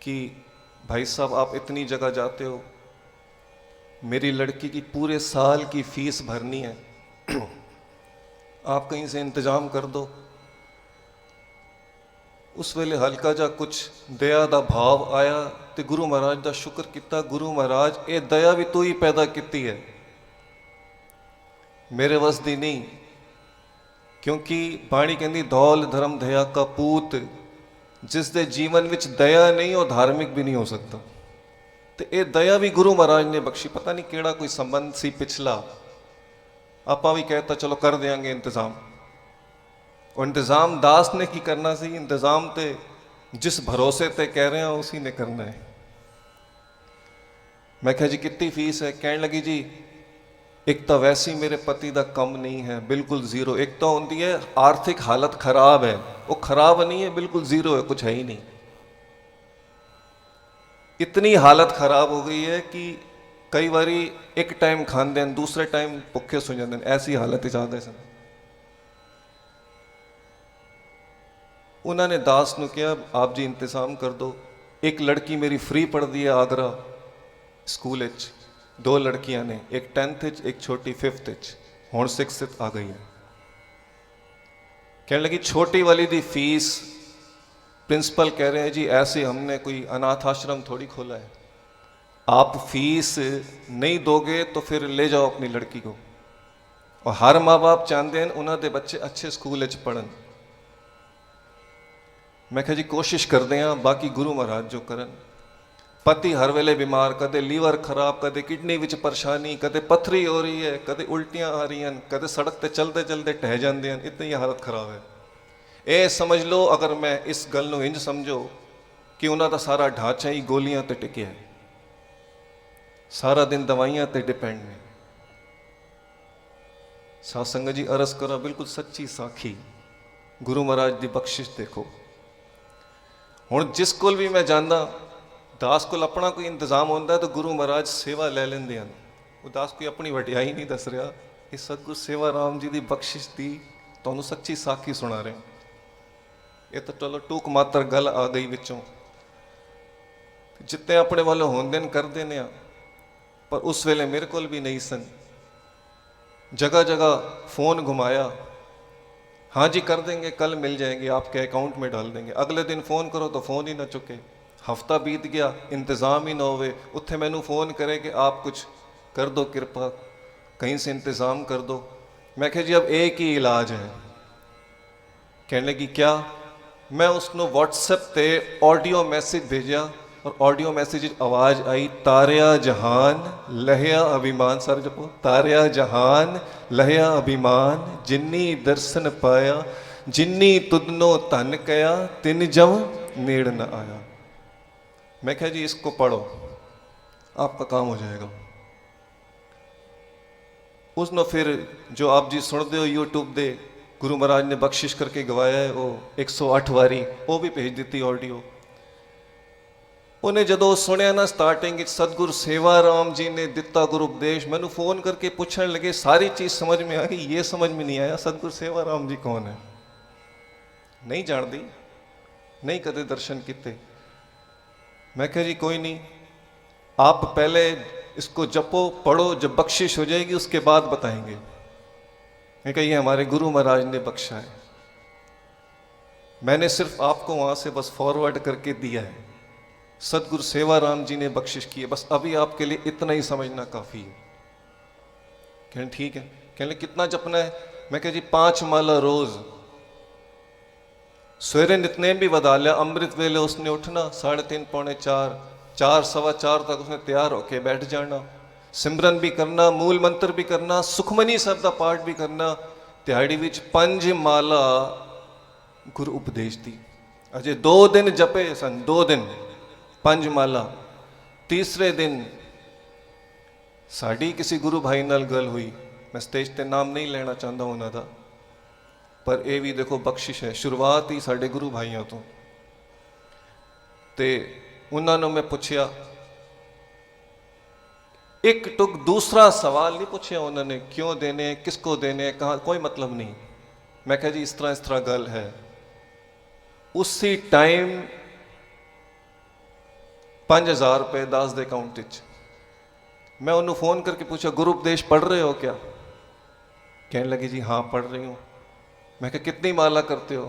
कि भाई साहब आप इतनी जगह जाते हो, मेरी लड़की की पूरे साल की फीस भरनी है, आप कहीं से इंतज़ाम कर दो। उस वेले हल्का जा कुछ दया दा भाव आया तो गुरु महाराज दा शुक्र किया। गुरु महाराज ये दया भी तू ही पैदा की है, मेरे वस दी नहीं, क्योंकि बाणी कहती धौल धर्म दया का पूत, जिस दे जीवन विच दया नहीं वो धार्मिक भी नहीं हो सकता। तो ये दया भी गुरु महाराज ने बख्शी। पता नहीं केड़ा कोई संबंध सी पिछला, आपां भी कहता चलो कर देंगे इंतज़ाम। और इंतज़ाम दास ने की करना सी, इंतज़ाम ते जिस भरोसे ते कह रहे हैं उसी ने करना है। मैं कहा जी कितनी फीस है? कहने लगी जी एक तो वैसे ही मेरे पति का कम नहीं है, बिल्कुल जीरो। एक तो होती है आर्थिक हालत खराब है, वो खराब नहीं है, बिल्कुल जीरो है, कुछ है ही नहीं। इतनी हालत खराब हो गई है कि कई बारी एक टाइम खाते हैं, दूसरे टाइम भुखे सो जाते हैं, ऐसी हालत ज्यादा है। उन्होंने दास ने कहा आप जी इंतजाम कर दो। एक लड़की मेरी फ्री पढ़ती है आगरा स्कूल, दो लड़कियां ने, एक 10th एक छोटी 5th हुण 6th आ गई है। कहने लगी छोटी वाली दी फीस प्रिंसिपल कह रहे हैं जी ऐसे हमने कोई अनाथ आश्रम थोड़ी खोला है, आप फीस नहीं दोगे तो फिर ले जाओ अपनी लड़की को। और हर माँ बाप चाहते हैं उन्होंने बच्चे अच्छे स्कूल पढ़न। मैं कहा जी कोशिश करते हैं, बाकी गुरु महाराज जो करन। पति हर वेले बीमार, कदे लीवर खराब, कदे किडनी विच परेशानी, कदे पत्थरी हो रही है, कदे उल्टियां आ रही हैं, कदे सड़क ते चलते चलते टह जाते हैं, इतनी हालत खराब है। ये समझ लो अगर मैं इस गल नूं इंज समझो कि उन्हां दा सारा ढांचा ही गोलियां ते टिकिया है, सारा दिन दवाइयां ते डिपेंड ने। साध संगत जी अरज करो, बिल्कुल सच्ची साखी गुरु महाराज की बख्शिश देखो। हुण जिस कोल भी मैं जाना, दास को अपना कोई इंतजाम होता है तो गुरु महाराज सेवा ले लेंदे हैं। वो दास कोई अपनी वडियाई नहीं दस रहा, ये सतगुरु सेवा राम जी की बख्शिश दी तुहानूं सच्ची साखी सुना रहे। ये तो चलो टूक मात्र गल आ गई विचों, जितने अपने वालों होंदे न करदे ने, पर उस वेले मेरे कोल भी नहीं सन। जगह जगह फोन घुमाया, हाँ जी कर देंगे, कल मिल जाएंगे, आपके अकाउंट में डाल देंगे। अगले दिन फ़ोन करो तो फ़ोन ही ना चुके, हफ्ता बीत गया, इंतज़ाम ही ना होवे। उत्थे मैनू फ़ोन करे कि आप कुछ कर दो, कृपा कहीं से इंतज़ाम कर दो। मैं कहा जी अब एक ही इलाज है। कहने लगी क्या? मैं उसनों व्हाट्सएप पे ऑडियो मैसेज भेजा और ऑडियो मैसेज आवाज़ आई, तारिया जहान लहया अभिमान। सर जपो, तारिया जहान लहया अभिमान, जिन्नी दर्शन पाया जिन्नी तुदनो धन कया, तिन जम नेड़ न आया। मैं कहा जी इसको पढ़ो, आपका काम हो जाएगा। उसने फिर जो आप जी सुनते हो यूट्यूब दे, गुरु महाराज ने बख्शिश करके गवाया है वो 108 वारी, वो भी भेज दी ऑडियो। उन्हें जदों सुनिया ना स्टार्टिंग सतगुरु सेवा राम जी ने दिता गुरु उपदेश, मैनू फोन करके पूछने लगे, सारी चीज़ समझ में आ गई, ये समझ में नहीं आया सतगुरु सेवा राम जी कौन है। नहीं जानती, नहीं कदे दर्शन किते। मैं कहा जी कोई नहीं, आप पहले इसको जपो पढ़ो, जब बख्शिश हो जाएगी उसके बाद बताएंगे। मैं कहा ये हमारे गुरु महाराज ने बख्शा है, मैंने सिर्फ आपको वहाँ से बस फॉरवर्ड करके दिया है। सतगुरु सेवा राम जी ने बख्शिश की है, बस अभी आपके लिए इतना ही समझना काफ़ी है। कहने ठीक है। कहने कितना जपना है? मैं कहा जी 5 माला रोज़। सवेरे नितनेम भी बधा लिया, अमृत वेले उसने उठना 3:30 पौने 4, 4 सवा 4 तक उसने तैयार होके बैठ जाना, सिमरन भी करना, मूल मंत्र भी करना, सुखमनी ਸਾਹਿਬ ਦਾ ਪਾਠ भी करना, ਦਿਹਾੜੀ ਵਿੱਚ 5 ਮਾਲਾ ਗੁਰੂ ਉਪਦੇਸ਼ ਦੀ। ਅਜੇ 2 ਦਿਨ ਜਪੇ ਸਨ, 2 ਦਿਨ 5 ਮਾਲਾ। ਤੀਸਰੇ ਦਿਨ ਸਾਡੀ ਕਿਸੇ ਗੁਰੂ ਭਾਈ ਨਾਲ ਗੱਲ ਹੋਈ, ਮੈਂ ਸਟੇਜ ਤੇ ਨਾਮ ਨਹੀਂ ਲੈਣਾ ਚਾਹੁੰਦਾ ਉਹਨਾਂ ਦਾ, ਪਰ ਇਹ ਵੀ ਦੇਖੋ ਬਖਸ਼ਿਸ਼ ਹੈ, ਸ਼ੁਰੂਆਤ ਹੀ ਸਾਡੇ ਗੁਰੂ ਭਾਈਆਂ ਤੋਂ। ਤੇ ਉਹਨਾਂ ਨੂੰ ਮੈਂ ਪੁੱਛਿਆ, एक टुक दूसरा सवाल नहीं पूछा उन्होंने, क्यों देने, किसको देने, कहाँ, कोई मतलब नहीं। मैं कहा जी इस तरह गल है। उसी टाइम 5000 रुपये दास दे अकाउंट विच। मैं उन्होंने फोन करके पूछा, गुरु उपदेश पढ़ रहे हो क्या? कहने लगी जी हाँ पढ़ रही हूँ। मैं कहा कितनी माला करते हो?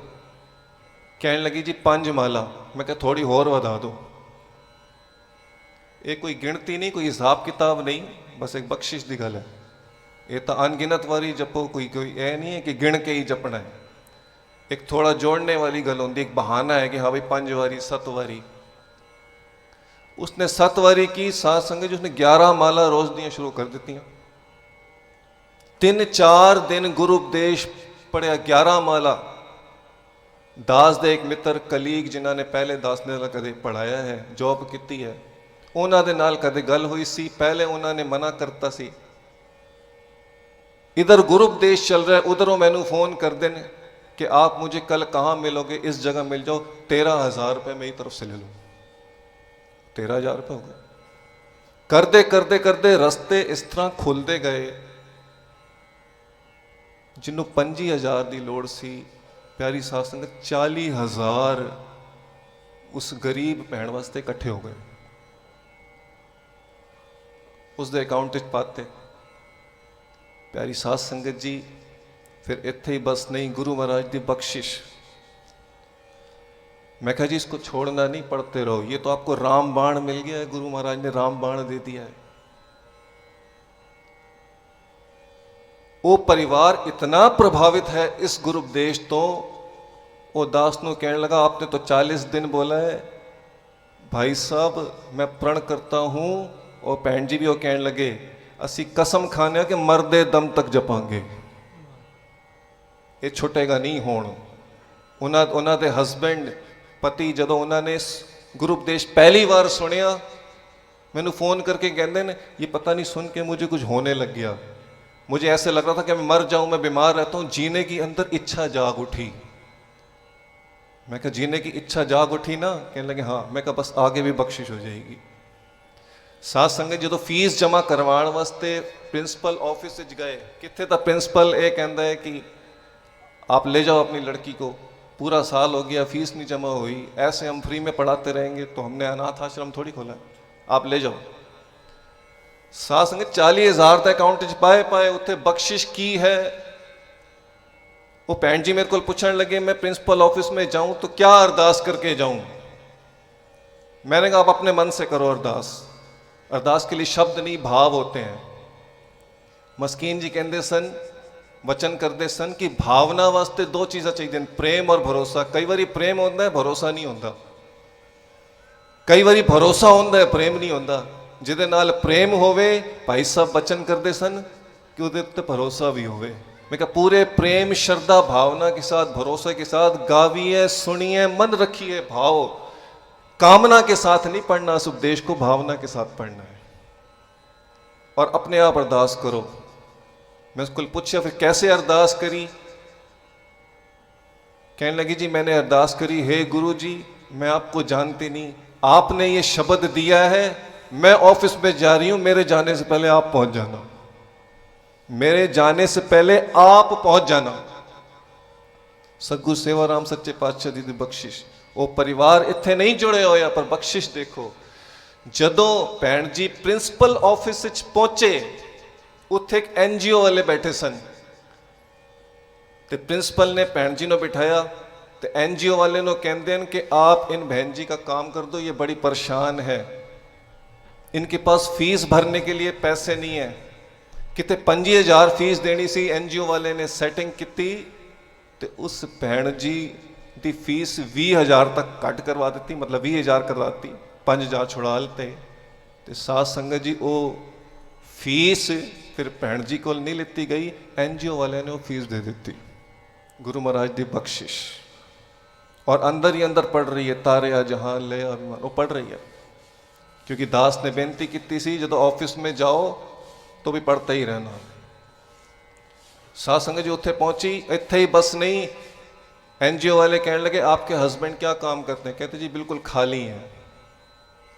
कहने लगी जी 5 माला। मैं कहा थोड़ी और बढ़ा दो। ये कोई गिणती नहीं, कोई हिसाब किताब नहीं, बस एक बख्शिश की गल है। ये तो अनगिनत वारी जपो, कोई ये नहीं है कि गिण के ही जपना है। एक थोड़ा जोड़ने वाली गल होती, एक बहाना है कि हाँ भाई 5 वारी 7 वारी। उसने 7 वारी की साथ संगत, उसने 11 माला रोज दियाँ शुरू कर दी। 3-4 दिन गुरु उपदेश पढ़िया, 11 माला। दास दे एक मित्र कलीग जिन्होंने पहले दास ने कदे पढ़ाया है, जॉब की है, उन्होंने दे नाल कदे गल हुई सी, पहले उन्होंने मना करता सी। इधर गुरु उपदेश चल रहा है, उधरों मैनू फोन कर देने कि आप मुझे कल कहाँ मिलोगे, इस जगह मिल जाओ, 13,000 रुपये मेरी तरफ से ले लो। 13,000 रुपये हो गए। करते करते करते रस्ते इस तरह खुलते गए, जिन्हों 25,000 की लोड़ सी, प्यारी साध संगत 40,000 उस गरीब भैन वास्ते इकट्ठे हो गए, उसके अकाउंट पाते। प्यारी साध संगत जी फिर इत्थे ही बस नहीं, गुरु महाराज की बख्शिश। मैं कहा जी इसको छोड़ना नहीं, पढ़ते रहो। ये तो आपको राम बाण मिल गया है, गुरु महाराज ने राम बाण दे दिया है। वो परिवार इतना प्रभावित है इस गुरु उपदेश तो, वो दास को कहने लगा आपने तो 40 दिन बोला है भाई साहब, मैं प्रण करता हूँ। और भैन जी भी वो कहने लगे असी कसम खाने कि मरदे दम तक जपांगे, ये छुटेगा नहीं होण। उन्होंने दे हसबैंड पति जदों उन्होंने गुरु उपदेश पहली बार सुनिया, मैनू फोन करके कहते हैं ये पता नहीं, सुन के मुझे कुछ होने लग गया, मुझे ऐसे लग रहा था कि मैं मर जाऊं, मैं बीमार रहता हूं, जीने की अंदर इच्छा जाग उठी। मैं कहा जीने की इच्छा जाग उठी ना? कहने लगे हाँ। मैं कहा बस आगे भी बख्शिश हो जाएगी। साध संगत जो फीस जमा करवाने वास्ते प्रिंसिपल ऑफिस गए, कितने तो प्रिंसिपल ये कहता है कि आप ले जाओ अपनी लड़की को, पूरा साल हो गया फीस नहीं जमा हुई, ऐसे हम फ्री में पढ़ाते रहेंगे तो हमने अनाथ आश्रम थोड़ी खोला, आप ले जाओ। साध संगत 40,000 तक अकाउंट पाए उत्थे बख्शिश की है। वो भैन जी मेरे को पूछने लगे मैं प्रिंसिपल ऑफिस में जाऊं तो क्या अरदास करके जाऊं? मैंने कहा आप अपने मन से करो अरदास। अरदास के लिए शब्द नहीं, भाव होते हैं। मस्कीन जी कहते सन, वचन करते सन कि भावना वास्ते 2 चीज़ां चाहिए, प्रेम और भरोसा। कई बारी प्रेम होता है, भरोसा नहीं होता। कई बारी भरोसा होता है, प्रेम नहीं होता। जिहदे नाल प्रेम होवे, भाई साहब वचन करते सन कि उहदे उत्ते भरोसा भी होवे। मैं कहा पूरे प्रेम श्रद्धा भावना के साथ, भरोसे के साथ गाविए, सुनिए, मन रखिए, भाव कामना के साथ नहीं पढ़ना, इस उपदेश को भावना के साथ पढ़ना है। और अपने आप अरदास करो। मैं उसको पूछा फिर कैसे अरदास करी? कहने लगी जी मैंने अरदास करी, हे गुरु जी मैं आपको जानती नहीं, आपने ये शब्द दिया है, मैं ऑफिस में जा रही हूं, मेरे जाने से पहले आप पहुंच जाना, मेरे जाने से पहले आप पहुंच जाना। सतगुरु सेवाराम सच्चे पातशाह दी बख्शिश। वो परिवार इत्थे नहीं जुड़े होया, पर बख्शिश देखो। जदों भैन जी प्रिंसिपल ऑफिस पहुंचे, उत्थे एक NGO वाले बैठे सन, तो प्रिंसिपल ने भैन जी ने बिठाया, तो NGO वाले ने कहते हैं कि आप इन बहन जी का काम कर दो, ये बड़ी परेशान है, इनके पास फीस भरने के लिए पैसे नहीं है। कितने 25,000 फीस देनी सी, NGO वाले ने सैटिंग की, तो उस भैन जी की फीस 20,000 तक कट करवा दी, मतलब 20,000 करवा दी। 5 ਜਾ ਛੁੜਾ ਲਤੇ ਤੇ ਸਾਧ ਸੰਗਤ ਜੀ ਉਹ ਫੀਸ ਫਿਰ ਭੈਣ ਜੀ ਕੋਲ ਨਹੀਂ ਲਿੱਤੀ ਗਈ, NGO ਵਾਲਿਆਂ ਨੇ ਉਹ ਫੀਸ ਦੇ ਦਿੱਤੀ, ਗੁਰੂ ਮਹਾਰਾਜ ਦੀ ਬਖਸ਼ਿਸ਼। और अंदर ही अंदर पढ़ रही है तारे आ जहां ले अभिमान, वो पढ़ रही है क्योंकि दास ने बेनती की सी जो ऑफिस में जाओ तो भी पढ़ते ही रहना। साध संगत जी उत्थे पहुंची, इत्थे ही बस नहीं, NGO वाले कहने लगे आपके हस्बैंड क्या काम करते हैं? कहते जी बिल्कुल खाली हैं,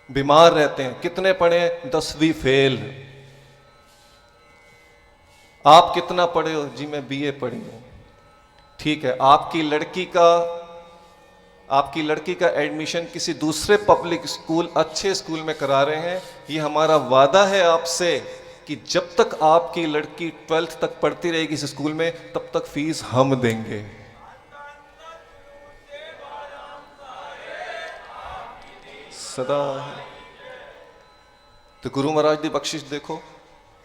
बीमार रहते हैं। कितने पढ़े हैं? 10वीं फेल। आप कितना पढ़े हो? जी मैं BA पढ़ी हूं। ठीक है, आपकी लड़की का एडमिशन किसी दूसरे पब्लिक स्कूल, अच्छे स्कूल में करा रहे हैं। ये हमारा वादा है आपसे कि जब तक आपकी लड़की 12th तक पढ़ती रहेगी इस स्कूल में, तब तक फीस हम देंगे। सदा। तो गुरु महाराज की बख्शिश देखो,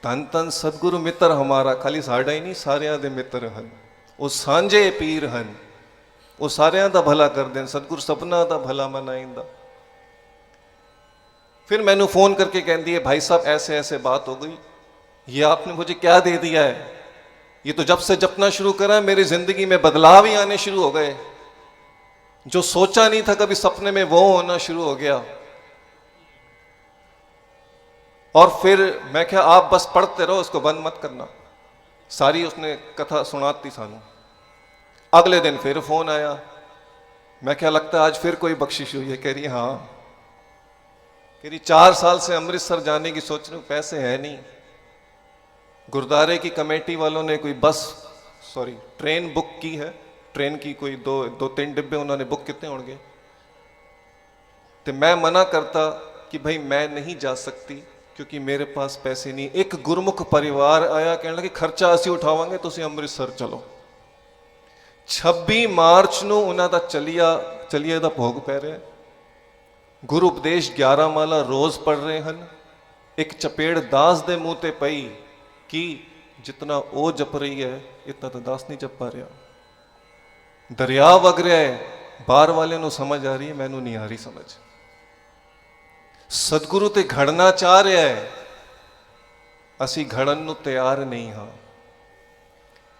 धन धन सतगुरु मित्र हमारा, खाली साडा ही नहीं सारियां दे मित्र हन, वो सांझे पीर हन, वो सारियां दा भला कर दें, सतगुरु सबना दा भला मनाइंदा। फिर मैनू फोन करके कहती है भाई साहब ऐसे ऐसे बात हो गई, ये आपने मुझे क्या दे दिया है? ये तो जब से जपना शुरू करा मेरी जिंदगी में बदलाव ही आने शुरू हो गए, जो सोचा नहीं था कभी सपने में वो होना शुरू हो गया। और फिर मैं क्या, आप बस पढ़ते रहो, उसको बंद मत करना। सारी उसने कथा सुनाती सानू। अगले दिन फिर फोन आया, मैं क्या लगता है आज फिर कोई बख्शिश हुई है? कह रही हाँ। कह रही 4 साल से अमृतसर जाने की सोच रही हूं, पैसे है नहीं। गुरुद्वारे की कमेटी वालों ने कोई ट्रेन बुक की है, ट्रेन की कोई 2-3 डिब्बे उन्होंने बुक कितने होंगे। तो मैं मना करता कि भाई मैं नहीं जा सकती क्योंकि मेरे पास पैसे नहीं। एक गुरमुख परिवार आया, कहने लगे खर्चा असी उठावांगे, तुसीं अमृतसर चलो। 26 मार्च ਨੂੰ ਉਹਨਾਂ ਦਾ ਚਲੀਏ ਦਾ ਭੋਗ ਪੈ ਰਿਹਾ। ਗੁਰੂ ਉਪਦੇਸ਼ 11 ਮਾਲਾ ਰੋਜ਼ ਪੜ ਰਹੇ ਹਨ। ਇੱਕ ਚਪੇੜ ਦਾਸ ਦੇ ਮੂੰਹ ਤੇ ਪਈ ਕਿ ਜਿਤਨਾ ਉਹ ਜਪ ਰਹੀ ਹੈ ਇਤਨਾ ਤਾਂ ਦਾਸ ਨਹੀਂ ਜਪ ਪਾ ਰਿਹਾ। ਦਰਿਆ ਵਗ ਰਿਹਾ ਹੈ, ਬਾਹਰ ਵਾਲੇ ਨੂੰ ਸਮਝ ਆ ਰਹੀ ਹੈ, ਮੈਨੂੰ ਨਹੀਂ ਆ ਰਹੀ ਸਮਝ। ਸਤਿਗੁਰੂ ਤੇ ਘੜਨਾ ਚਾਹ ਰਿਹਾ ਹੈ, ਅਸੀਂ ਘੜਨ ਨੂੰ ਤਿਆਰ ਨਹੀਂ ਹਾਂ।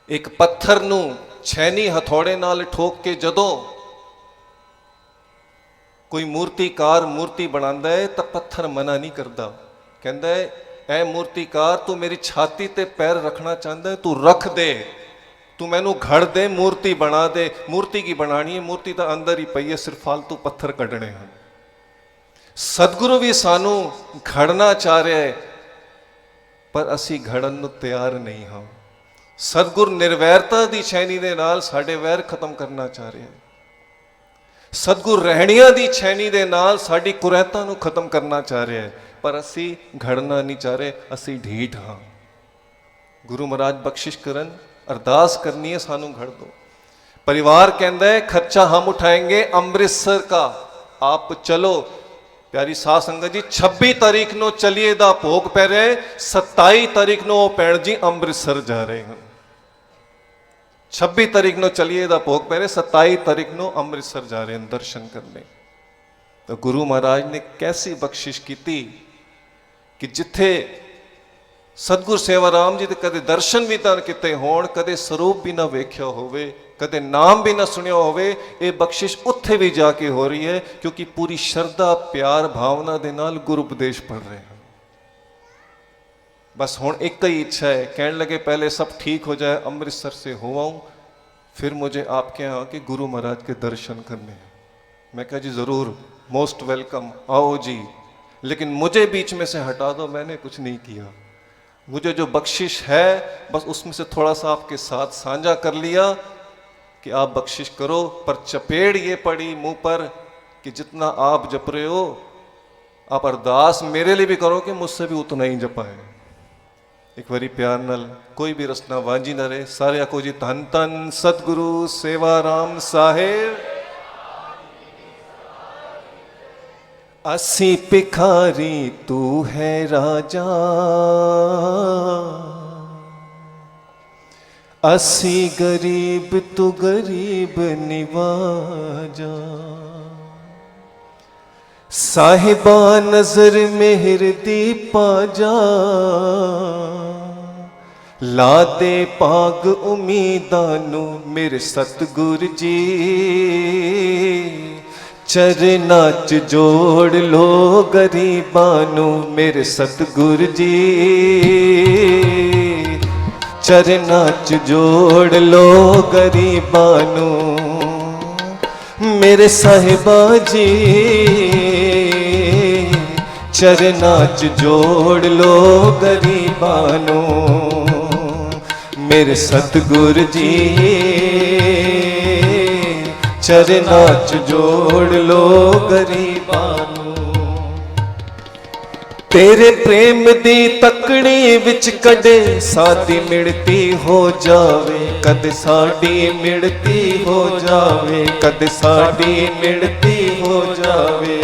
ਇੱਕ ਪੱਥਰ ਨੂੰ छैनी हथौड़े नाल ठोक के जदों कोई मूर्तिकार मूर्ति बनांदा है तो पत्थर मना नहीं करता, कहता है ऐ मूर्तिकार तू मेरी छाती ते पैर रखना चाहता है, तू रख दे, तू मैनू घड़ दे, मूर्ति बना दे। मूर्ति की बनानी है, मूर्ति तो अंदर ही पई है, सिर्फ फालतू पत्थर कढ़ने हैं। सतगुरु भी सानू घड़ना चाह रहा है पर असी घड़न नू तैयार नहीं हाँ। सतगुर निर्वैरता की छैनी दे नाल साडे वैर खत्म करना चाह रहे हैं। सतगुर रहणियां की छैनी दे नाल साडी कुरैतां नू खत्म करना चाह रहे हैं, पर असी घड़ना नहीं चाह रहे, असी ढीठ हाँ। गुरु महाराज बख्शिश करन, अरदास करनी है सानू घड़ दो। परिवार कहता है खर्चा हम उठाएंगे अमृतसर का, आप चलो। प्यारी साध संगत जी 26 तारीख नो चलिए दा भोग पै रहे, 27 तारीख नो भैन जी अमृतसर जा रहे हैं। 26 तारीख नो चलिए दा भोग पै रहे, 27 तारीख नो अमृतसर जा रहे हैं दर्शन करने। तो गुरु महाराज ने कैसी बख्शिश की कि जिथे सतगुर सेवाराम जी ते कदे दर्शन भी ना किते होण, कदे स्वरूप भी ना वेख्या होवे, कदे नाम भी ना सुनिया होवे, ये बख्शिश उत्थे भी जाके हो रही है क्योंकि पूरी श्रद्धा प्यार भावना दे नाल गुरु उपदेश पढ़ रहे हैं। बस हुण एक ही इच्छा है, कहने लगे पहले सब ठीक हो जाए, अमृतसर से हो आऊं, फिर मुझे आपके यहाँ के गुरु महाराज के दर्शन करने हैं। मैं कहा जी ज़रूर, मोस्ट वेलकम, आओ जी, लेकिन मुझे बीच में से हटा दो, मैंने कुछ नहीं किया। मुझे जो बख्शिश है बस उसमें से थोड़ा सा आपके साथ साझा कर लिया कि आप बख्शिश करो, पर चपेड़ ये पड़ी मुंह पर कि जितना आप जप रहे हो, आप अरदास मेरे लिए भी करो कि मुझसे भी उतना ही जपाए। एक बारी प्यार नाल कोई भी रसना वांझी ना रहे, सारे आखो जी धन धन सतगुरु सेवाराम साहेब। असी भिखारी तू है राजा, असी गरीब तू गरीब निवाजा। ਸਾਹਿਬਾ ਨਜ਼ਰ ਮਿਹਰ ਦੀ ਪਾ ਜਾ, ਲਾ ਦੇ ਭਾਗ ਉਮੀਦਾਂ ਨੂੰ ਮੇਰੇ ਸਤਿਗੁਰ ਜੀ। ਚਰਨਾਂ 'ਚ ਜੋੜ ਲੋ ਗਰੀਬਾਂ ਨੂੰ ਮੇਰੇ ਸਤਿਗੁਰ ਜੀ। ਚਰਨਾਂ 'ਚ ਜੋੜ ਲੋ ਗਰੀਬਾਂ ਨੂੰ ਮੇਰੇ ਸਾਹਿਬਾ ਜੀ। ਚਰਨਾਂ 'ਚ ਜੋੜ ਲੋ ਗਰੀਬਾਂ ਨੂੰ ਮੇਰੇ ਸਤਿਗੁਰ ਜੀ। ਚਰਨਾਂ 'ਚ ਜੋੜ ਲੋ ਗਰੀਬਾਂ ਨੂੰ ਤੇਰੇ ਪ੍ਰੇਮ ਦੀ ਤਕੜੀ ਵਿੱਚ ਕਦੇ ਸਾਡੀ ਮਿਣਤੀ ਹੋ ਜਾਵੇ, ਕਦੇ ਸਾਡੀ ਮਿਣਤੀ ਹੋ ਜਾਵੇ, ਕਦੇ ਸਾਡੀ ਮਿਣਤੀ ਹੋ ਜਾਵੇ।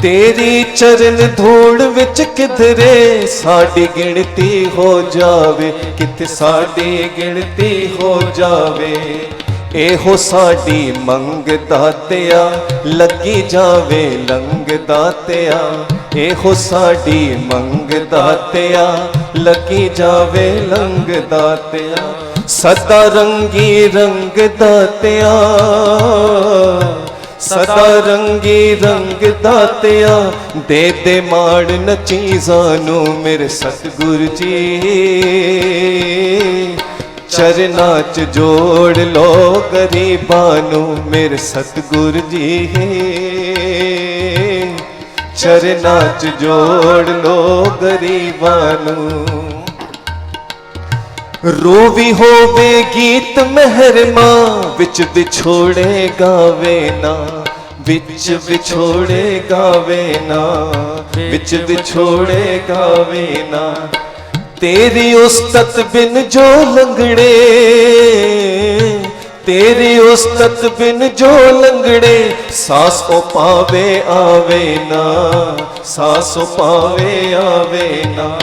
ਤੇਰੀ ਚਰਨ ਧੂੜ ਵਿੱਚ ਕਿਧਰੇ ਸਾਡੀ ਗਿਣਤੀ ਹੋ ਜਾਵੇ, ਕਿਤੇ ਸਾਡੀ ਗਿਣਤੀ ਹੋ ਜਾਵੇ। ਇਹੋ ਸਾਡੀ ਮੰਗ ਦਾਤਿਆ ਲੱਗੀ ਜਾਵੇ ਲੰਗ ਦਾਤਿਆ। ਇਹੋ ਸਾਡੀ ਮੰਗ ਦਾਤਿਆ ਲੱਗੀ ਜਾਵੇ ਲੰਗ ਦਾਤਿਆ। ਸਦਾ ਰੰਗੀ ਰੰਗ ਦਾਤਿਆ, ਸਦਾ ਰੰਗੀ ਰੰਗ ਦਾਤਿਆ। ਦੇ ਦੇ ਮਾਣ ਚੀਜ਼ਾਂ ਨੂੰ ਮੇਰੇ ਸਤਿਗੁਰ ਜੀ। ਚਰਨਾਂ 'ਚ ਜੋੜ ਲੋ ਗਰੀਬਾਂ ਨੂੰ ਮੇਰੇ ਸਤਿਗੁਰ ਜੀ। ਚਰਨਾਂ 'ਚ ਜੋੜ ਲੋ ਗਰੀਬਾਂ ਨੂੰ। ਰੂਹ ਵੀ ਹੋਵੇ ਗੀਤ ਮਹਿਰਮਾ ਵਿੱਚ ਵਿਛੋੜੇ ਗਾਵੇ ਨਾ, ਵਿੱਚ ਵਿਛੋੜੇ ਗਾਵੇ ਨਾ, ਵਿੱਚ ਵਿਛੋੜੇ ਗਾਵੇ ਨਾ। ਤੇਰੀ ਉਸਤਤ ਬਿਨ ਜੋ ਲੰਗੜੇ, ਤੇਰੀ ਉਸਤਤ ਬਿਨ ਜੋ ਲੰਗੜੇ। ਸਾਸ ਉਹ ਪਾਵੇ ਆਵੇ ਨਾ, ਸਾਸ ਉਹ ਪਾਵੇ ਆਵੇ ਨਾ।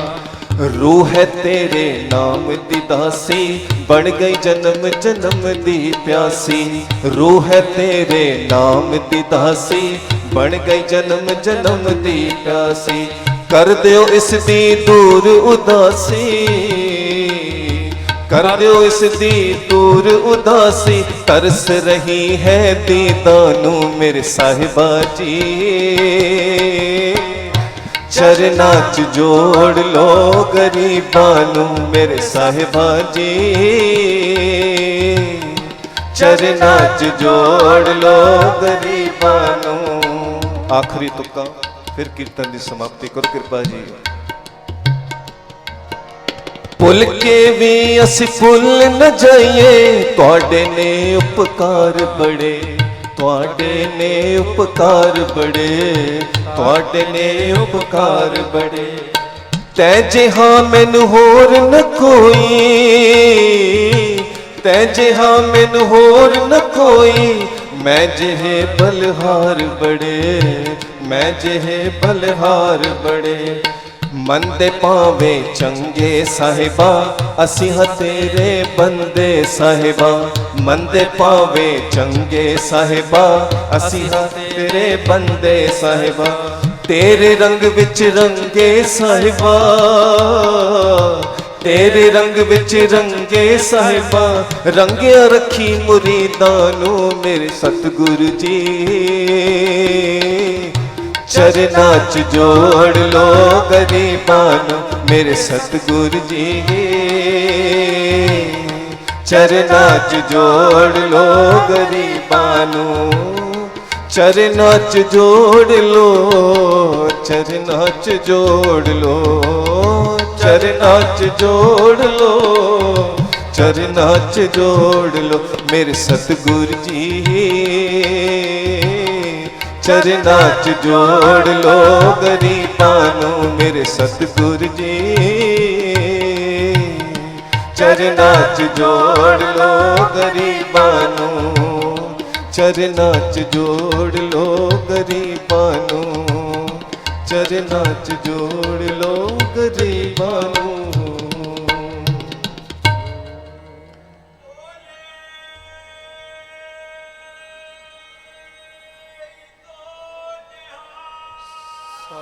रूह है तेरे नाम दी दासी, बन गई जन्म जन्म दी प्यासी। रूह है तेरे नाम दी दासी, बन गई जन्म जन्म दी प्यासी। कर दियो इस दी दूर उदासी, कर दियो इस दी दूर उदासी। तरस रही है दीदानू मेरे साहिबा जी। चरਨਾਂ 'ਚ ਜੋੜ ਲੋ ਗਰੀਬਾਂ ਨੂੰ ਮੇਰੇ ਸਾਹਿਬਾ ਜੀ। ਚਰਨਾਂ 'ਚ ਜੋੜ ਲੋ ਗਰੀਬਾਂ ਨੂੰ। ਆਖਰੀ ਤੁਕਾਂ ਫਿਰ ਕੀਰਤਨ ਦੀ ਸਮਾਪਤੀ ਕਰੋ ਕਿਰਪਾ ਜੀ। ਭੁੱਲ ਕੇ ਵੀ ਅਸੀਂ ਭੁੱਲ ਨਾ ਜਾਈਏ, ਤੁਹਾਡੇ ਨੇ ਉਪਕਾਰ ਬੜੇ, ਤੁਹਾਡੇ ਨੇ ਉਪਕਾਰ ਬੜੇ, ਤੁਹਾਡੇ ਨੇ ਉਪਕਾਰ ਬੜੇ। ਤੈ ਜਿਹਾ ਮੈਨੂੰ ਹੋਰ ਨ ਕੋਈ, ਤੈ ਜਿਹਾ ਮੈਨੂੰ ਹੋਰ ਨ ਕੋਈ। ਮੈਂ ਜਿਹੇ ਬਲਹਾਰ ਬੜੇ, ਮੈਂ ਜਿਹੇ ਬਲਹਾਰ ਬੜੇ। ਮਨ ਦੇ ਪਾਵੇ ਚੰਗੇ ਸਾਹਿਬਾ, ਅਸੀਂ ਹਾਂ ਤੇਰੇ ਬੰਦੇ ਸਾਹਿਬਾ। ਮਨ ਦੇ ਪਾਵੇ ਚੰਗੇ ਸਾਹਿਬਾ, ਅਸੀਂ ਹਾਂ ਤੇਰੇ ਬੰਦੇ ਸਾਹਿਬਾ। ਤੇਰੇ ਰੰਗ ਵਿੱਚ ਰੰਗੇ ਸਾਹਿਬਾ, ਤੇਰੇ ਰੰਗ ਵਿੱਚ ਰੰਗੇ ਸਾਹਿਬਾ। ਰੰਗਿਆ ਰੱਖੀ ਮੁਰੀਦਾਂ ਨੂੰ ਮੇਰੇ ਸਤਿਗੁਰੂ ਜੀ। ਚਰਨਾਂ 'ਚ ਜੋੜ ਲੋ ਗਰੀਬਾਂ ਨੂੰ ਮੇਰੇ ਸਤਿਗੁਰ ਜੀ। ਚਰਨਾਂ 'ਚ ਜੋੜ ਲੋ ਗਰੀਬਾਂ ਨੂੰ, ਚਰਨਾਂ 'ਚ ਜੋੜ ਲੋ, ਚਰਨਾਂ 'ਚ ਜੋੜ ਲੋ, ਚਰਨਾਂ 'ਚ ਜੋੜ ਲੋ, ਚਰਨਾਂ 'ਚ ਜੋੜ ਲੋ ਮੇਰੇ ਸਤਿਗੁਰ ਜੀ। ਚਰਨਾਂ 'ਚ ਜੋੜ ਲੋ ਗਰੀਬਾਂ ਨੂੰ ਮੇਰੇ ਸਤਿਗੁਰ ਜੀ। ਚਰਨਾਂ 'ਚ ਜੋੜ ਲੋ ਗਰੀਬਾਂ ਨੂੰ, ਚਰਨਾਂ 'ਚ ਜੋੜ ਲੋ ਗਰੀਬਾਂ ਨੂੰ, ਚਰਨਾਂ 'ਚ ਜੋੜ ਲੋ ਗਰੀਬਾਂ ਨੂੰ। इतनी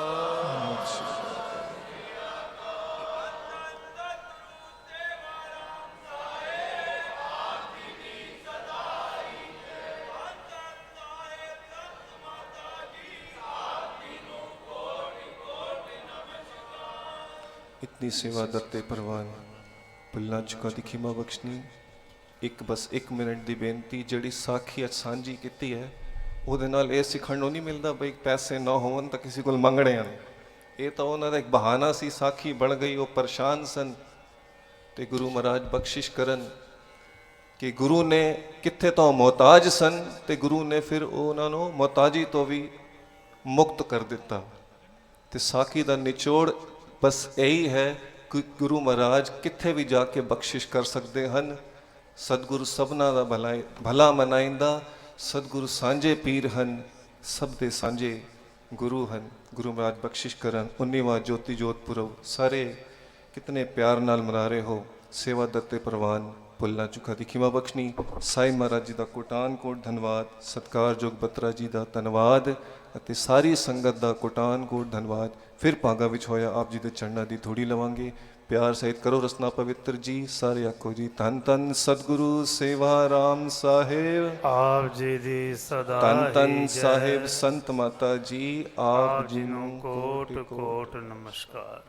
सेवा दत्ते परवान ਭੁੱਲਾਂ ਚੁੱਕਾ ਦੀ ਖਿਮਾ ਬਖਸ਼ਣੀ। ਇੱਕ ਬਸ 1 ਮਿੰਟ ਦੀ ਬੇਨਤੀ, ਜਿਹੜੀ ਸਾਖੀ ਅੱਜ ਸਾਂਝੀ ਕੀਤੀ ਹੈ ਉਹਦੇ ਨਾਲ ਇਹ ਸਿੱਖਣ ਨੂੰ ਨਹੀਂ ਮਿਲਦਾ ਬਈ ਪੈਸੇ ਨਾ ਹੋਣ ਤਾਂ ਕਿਸੇ ਕੋਲ ਮੰਗਣੇ ਹਨ। ਇਹ ਤਾਂ ਉਹਨਾਂ ਦਾ ਇੱਕ ਬਹਾਨਾ ਸੀ, ਸਾਖੀ ਬਣ ਗਈ, ਉਹ ਪਰੇਸ਼ਾਨ ਸਨ ਤੇ ਗੁਰੂ ਮਹਾਰਾਜ ਬਖਸ਼ਿਸ਼ ਕਰਨ ਕਿ ਗੁਰੂ ਨੇ ਕਿੱਥੇ ਤਾਂ ਮੁਹਤਾਜ ਸਨ ਤੇ ਗੁਰੂ ਨੇ ਫਿਰ ਉਹਨਾਂ ਨੂੰ ਮੁਹਤਾਜੀ ਤੋਂ ਵੀ ਮੁਕਤ ਕਰ ਦਿੱਤਾ। ਤੇ ਸਾਖੀ ਦਾ ਨਿਚੋੜ ਬਸ ਇਹੀ ਹੈ ਕਿ ਗੁਰੂ ਮਹਾਰਾਜ ਕਿੱਥੇ ਵੀ ਜਾ ਕੇ ਬਖਸ਼ਿਸ਼ ਕਰ ਸਕਦੇ ਹਨ। ਸਤਿਗੁਰੂ ਸਭਨਾ ਦਾ ਭਲਾ ਮਨਾਇੰਦਾ, ਸਤਿਗੁਰੂ ਸਾਂਝੇ ਪੀਰ ਹਨ, ਸਭ ਦੇ ਸਾਂਝੇ ਗੁਰੂ ਹਨ। ਗੁਰੂ ਮਹਾਰਾਜ ਬਖਸ਼ਿਸ਼ ਕਰਨ। 19ਵਾਂ ਜੋਤੀ ਜੋਤ ਪੁਰਬ ਸਾਰੇ ਕਿਤਨੇ ਪਿਆਰ ਨਾਲ ਮਨਾ ਰਹੇ ਹੋ। ਸੇਵਾ ਦत्ते ਪ੍ਰਵਾਨ ਭੁੱਲਾਂ ਚੁੱਕਾ ਦੀ ਖਿਮਾ ਬਖਸ਼ਣੀ। ਸਾਈ ਮਹਾਰਾਜ ਜੀ ਦਾ ਕੋਟਾਨ ਕੋਟ ਧੰਨਵਾਦ। ਸਤਿਕਾਰਯੋਗ ਬਤਰਾ ਜੀ ਦਾ ਧੰਨਵਾਦ ਅਤੇ ਸਾਰੀ ਸੰਗਤ ਦਾ ਕੋਟਾਨ ਕੋਟ ਧੰਨਵਾਦ। ਫਿਰ ਭਾਗਾ ਵਿੱਚ ਹੋਇਆ ਆਪ ਜੀ ਦੇ ਚਰਨਾਂ ਦੀ ਥੋੜੀ ਲਵਾਂਗੇ। ਪਿਆਰ ਸਹਿਤ ਕਰੋ ਰਸਨਾ ਪਵਿੱਤਰ ਜੀ। ਸਾਰੇ ਆਖੋ ਜੀ ਧੰਨ ਧੰਨ ਸਤਿਗੁਰੂ ਸੇਵਾ ਰਾਮ ਸਾਹਿਬ ਆਪ ਜੀ ਦੀ ਸਦਾ ਧੰਨ ਧੰਨ ਹੀ ਸਾਹਿਬ ਜੈ। ਸੰਤ ਮਾਤਾ ਜੀ ਆਪ ਜੀ ਨੂੰ ਕੋਟ ਕੋਟ ਨਮਸਕਾਰ।